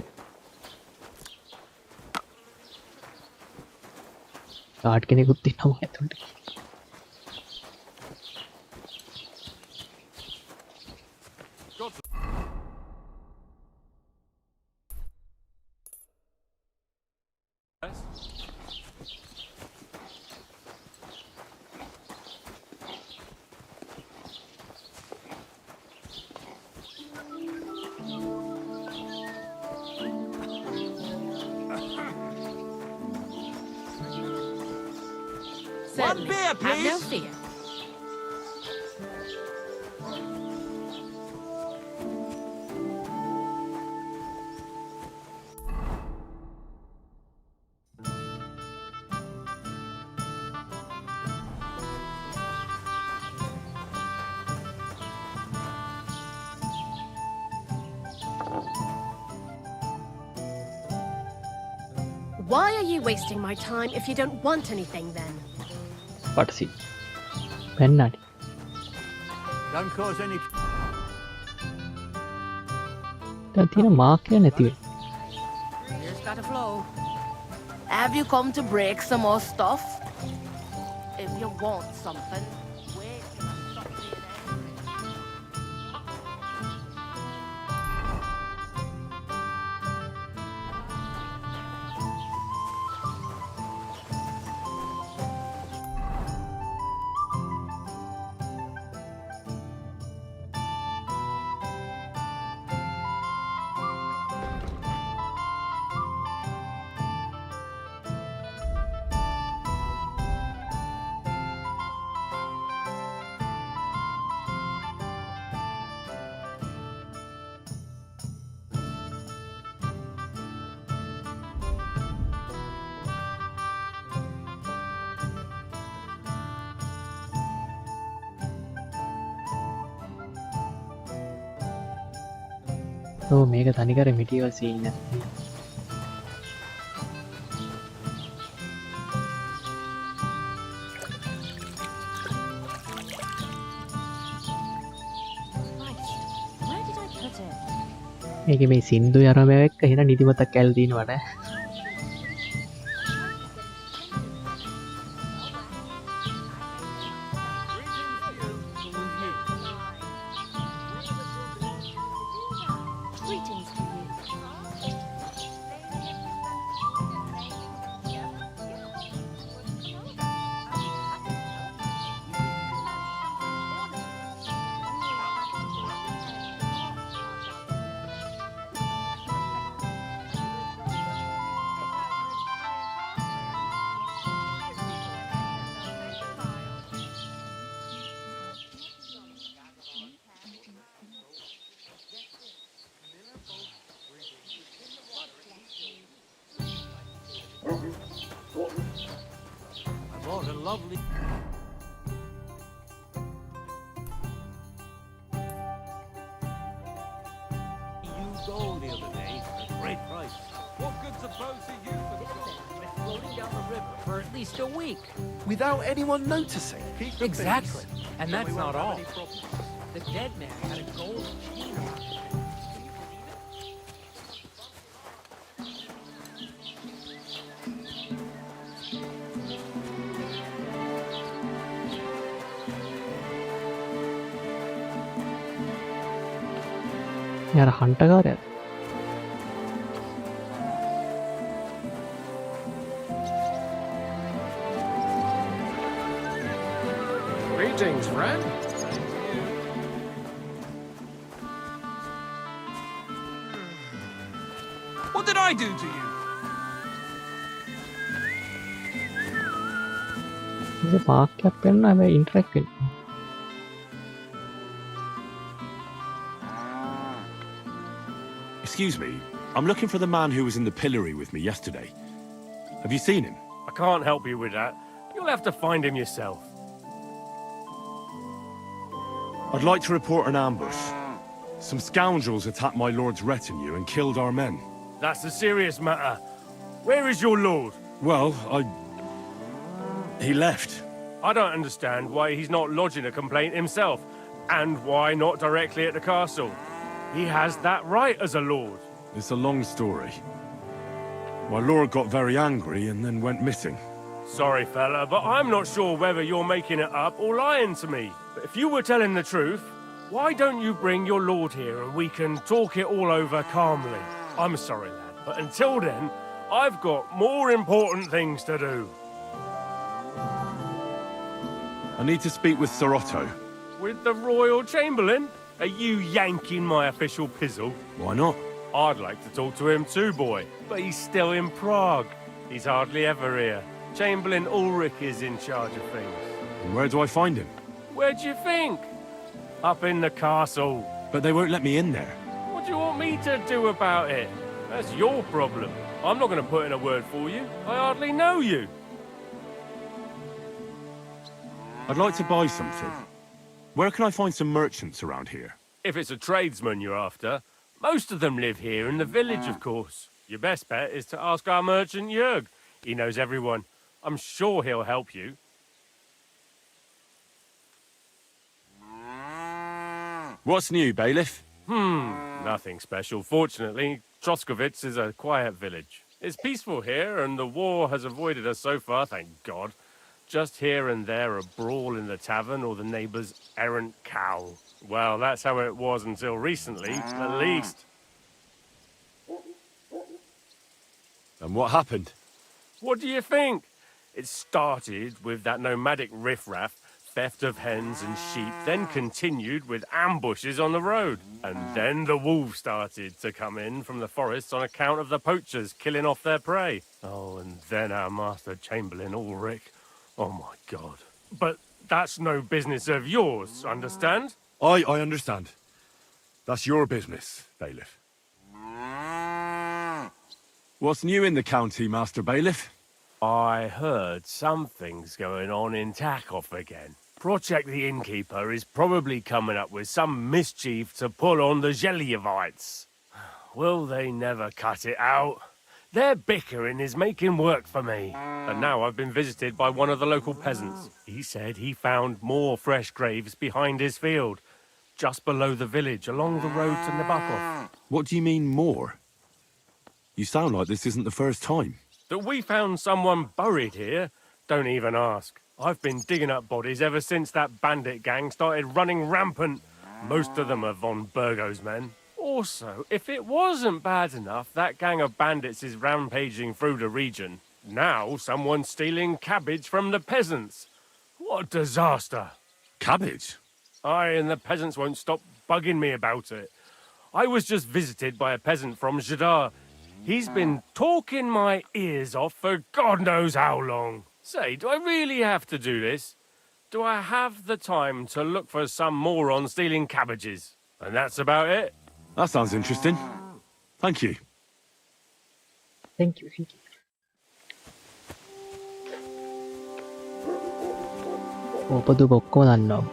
Card කෙනෙකුත් ඉන්නවා ඇතුළට. Certainly. beer, Have no please. fear. Why are you wasting my time if you don't want anything then? පටසි. පෙන්නඩි. Don't cause any. දැන් තියෙන මාක්කය නැති වෙයි. Here's got a flow. Have you come to break some more stuff? If you want something, wait till I stop being angry. ඔව් මේක තනිකර මිටිවල් scene එක. Where did I put it? මේක මේ සින්දු යරම එක්ක එහෙන නිදිමතක් ඇල් දිනවනේ. gold the other day for a great price. What good's a boat to you for the gold? Been floating down the river for at least a week. Without anyone noticing. Exactly. And Then that's we won't not have all. any problems. The dead man had a gold chain around his neck. Can you believe it? යාර හන්ටකාරයද Greetings, friend. What did I do to you? ඉතින් පාක්කයක් පෙන්වන්න හැබැයි interact වෙන්න Excuse me, I'm looking for the man who was in the pillory with me yesterday. Have you seen him? I can't help you with that. You'll have to find him yourself. I'd like to report an ambush. Some scoundrels attacked my lord's retinue and killed our men. That's a serious matter. Where is your lord? Well, he left. I don't understand why he's not lodging a complaint himself, and why not directly at the castle. He has that right as a lord. It's a long story. My lord got very angry and then went missing. Sorry, fella, but I'm not sure whether you're making it up or lying to me. But if you were telling the truth, why don't you bring your lord here and we can talk it all over calmly? I'm sorry, lad, but until then, I've got more important things to do. I need to speak with Sir Otto. With the Royal Chamberlain? Are you yanking my official pizzle? Why not? I'd like to talk to him too, boy, but he's still in Prague. He's hardly ever here. Chamberlain Ulrich is in charge of things. And where do I find him? Where'd you think? Up in the castle. But they won't let me in there. What do you want me to do about it? That's your problem. I'm not going to put in a word for you. I hardly know you. I'd like to buy something. Where can I find some merchants around here? If it's a tradesman you're after, most of them live here in the village, of course. Your best bet is to ask our merchant Jörg. He knows everyone. I'm sure he'll help you. What's new, bailiff? Nothing special. Fortunately, Troskowitz is a quiet village. It's peaceful here, and the war has avoided us so far, thank God. Just here and there a brawl in the tavern or the neighbour's errant cow. Well, that's how it was until recently, at least. And what happened? What do you think? It started with that nomadic riffraff, theft of hens and sheep, then continued with ambushes on the road. And then the wolves started to come in from the forests on account of the poachers killing off their prey. Oh, and then our master Chamberlain Ulrich. Oh, my God. But that's no business of yours, understand? I understand. That's your business, bailiff. What's new in the county, Master Bailiff? I heard something's going on in Takov again. Project the Innkeeper is probably coming up with some mischief to pull on the Zhelyevites. Will they never cut it out? Their bickering is making work for me. And now I've been visited by one of the local peasants. He said he found more fresh graves behind his field, just below the village, along the road to Nabokov. What do you mean, more? You sound like this isn't the first time. That we found someone buried here? Don't even ask. I've been digging up bodies ever since that bandit gang started running rampant. Most of them are von Burgo's men. Also, if it wasn't bad enough that gang of bandits is rampaging through the region, now someone's stealing cabbage from the peasants. What a disaster. Cabbage? Aye, and the peasants won't stop bugging me about it. I was just visited by a peasant from Zadar. He's been talking my ears off for God knows how long. Say, do I really have to do this? Do I have the time to look for some moron stealing cabbages? And that's about it. That sounds interesting. Thank you. Thank you. උපදු ඔක්කොම දන්නවා.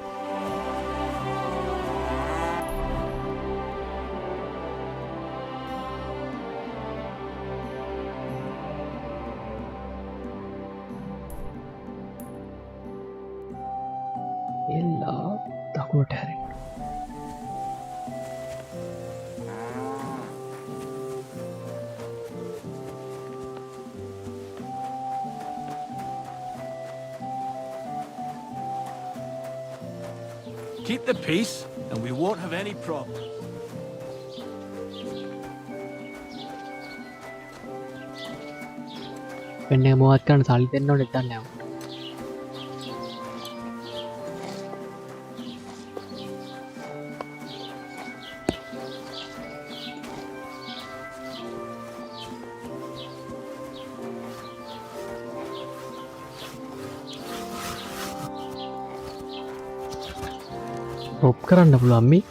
එල්ලා දකුණට හැරෙන්න. Keep the peace, and we won't have any problem. වෙන මොකක්ද කරන්න සල්ලි දෙන්න ඕනේ නැත්නම් නෑ. රොප් කරන්න පුළුවන් මේ.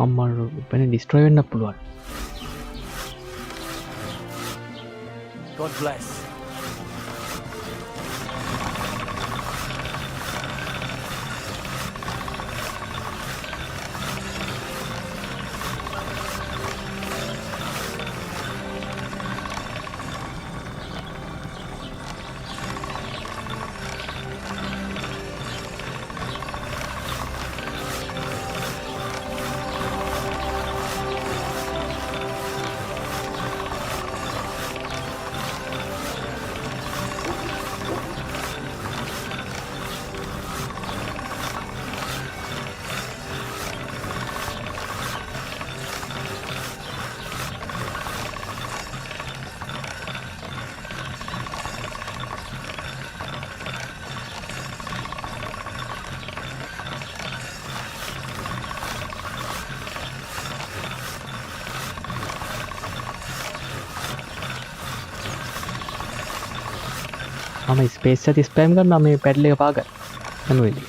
අම්මා වෙන ඩිස්ට්‍රොයි වෙන්න පුළුවන්. God bless. මම ස්පේස් ඇති ස්පෑම් කරනවා මේ පැඩල් එක පාගන්න. මනුවෙලි.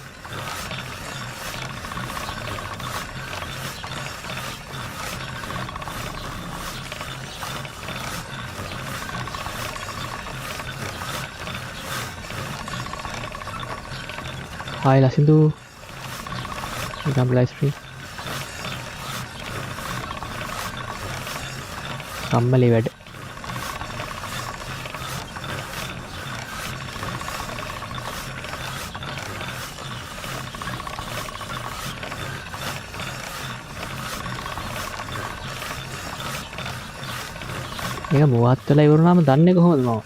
Hi Lasindu. Welcome to live stream. කම්මලි වැඩ. මේක මොවත් වෙලා ඉවරුනාම දන්නේ කොහොමද මම?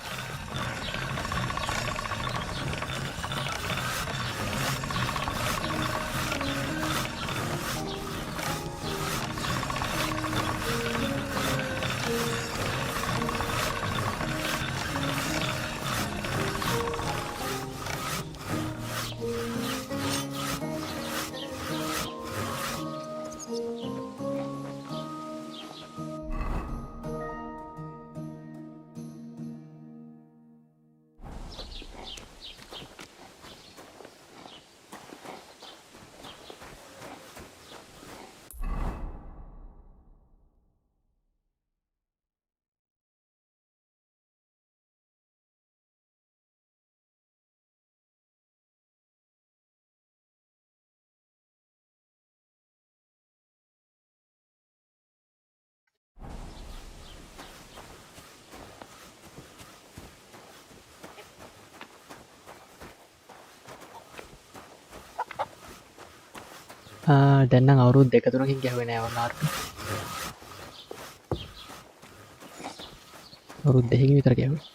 දැන් නම් අවුරුදු 2-3කින් ගැහුවේ නෑ වුණාට. අවුරුදු 2කින් විතර ගැහුවේ.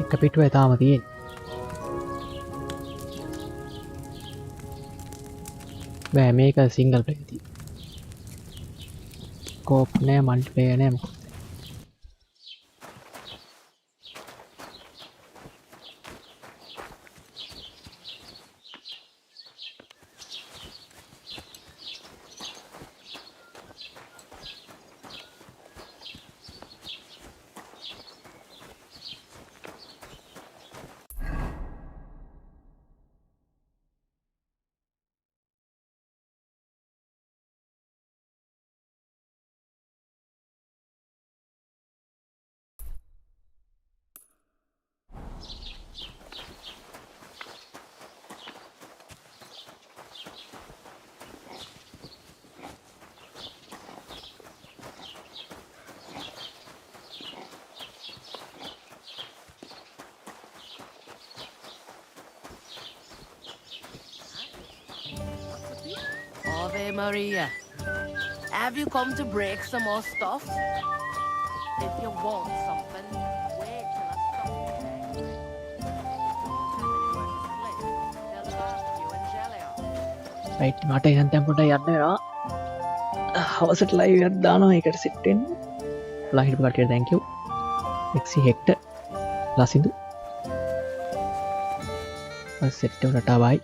එක පිටුව තාම තියෙන්නේ. බෑ මේක සිංගල් ප්ලේයර් තියෙන්නේ. කෝප් නෑ මල්ටිප්ලේයර් නෑ මොකක්ද. Ave Maria. Have you come to break some more stuff? If you want something, wait till I stop you next. Tell the boss you and Jelly off. Right මට එහෙනම් දැන් පොඩ්ඩක් යන්න වෙනවා. හවසට ලයිව් එකක් දානවා ඒකට සෙට් වෙන්න. ලයිව් කට්ටියට thank you. එක්සි හෙක්ටර් ලසිඳු. සෙට් එකට බයි.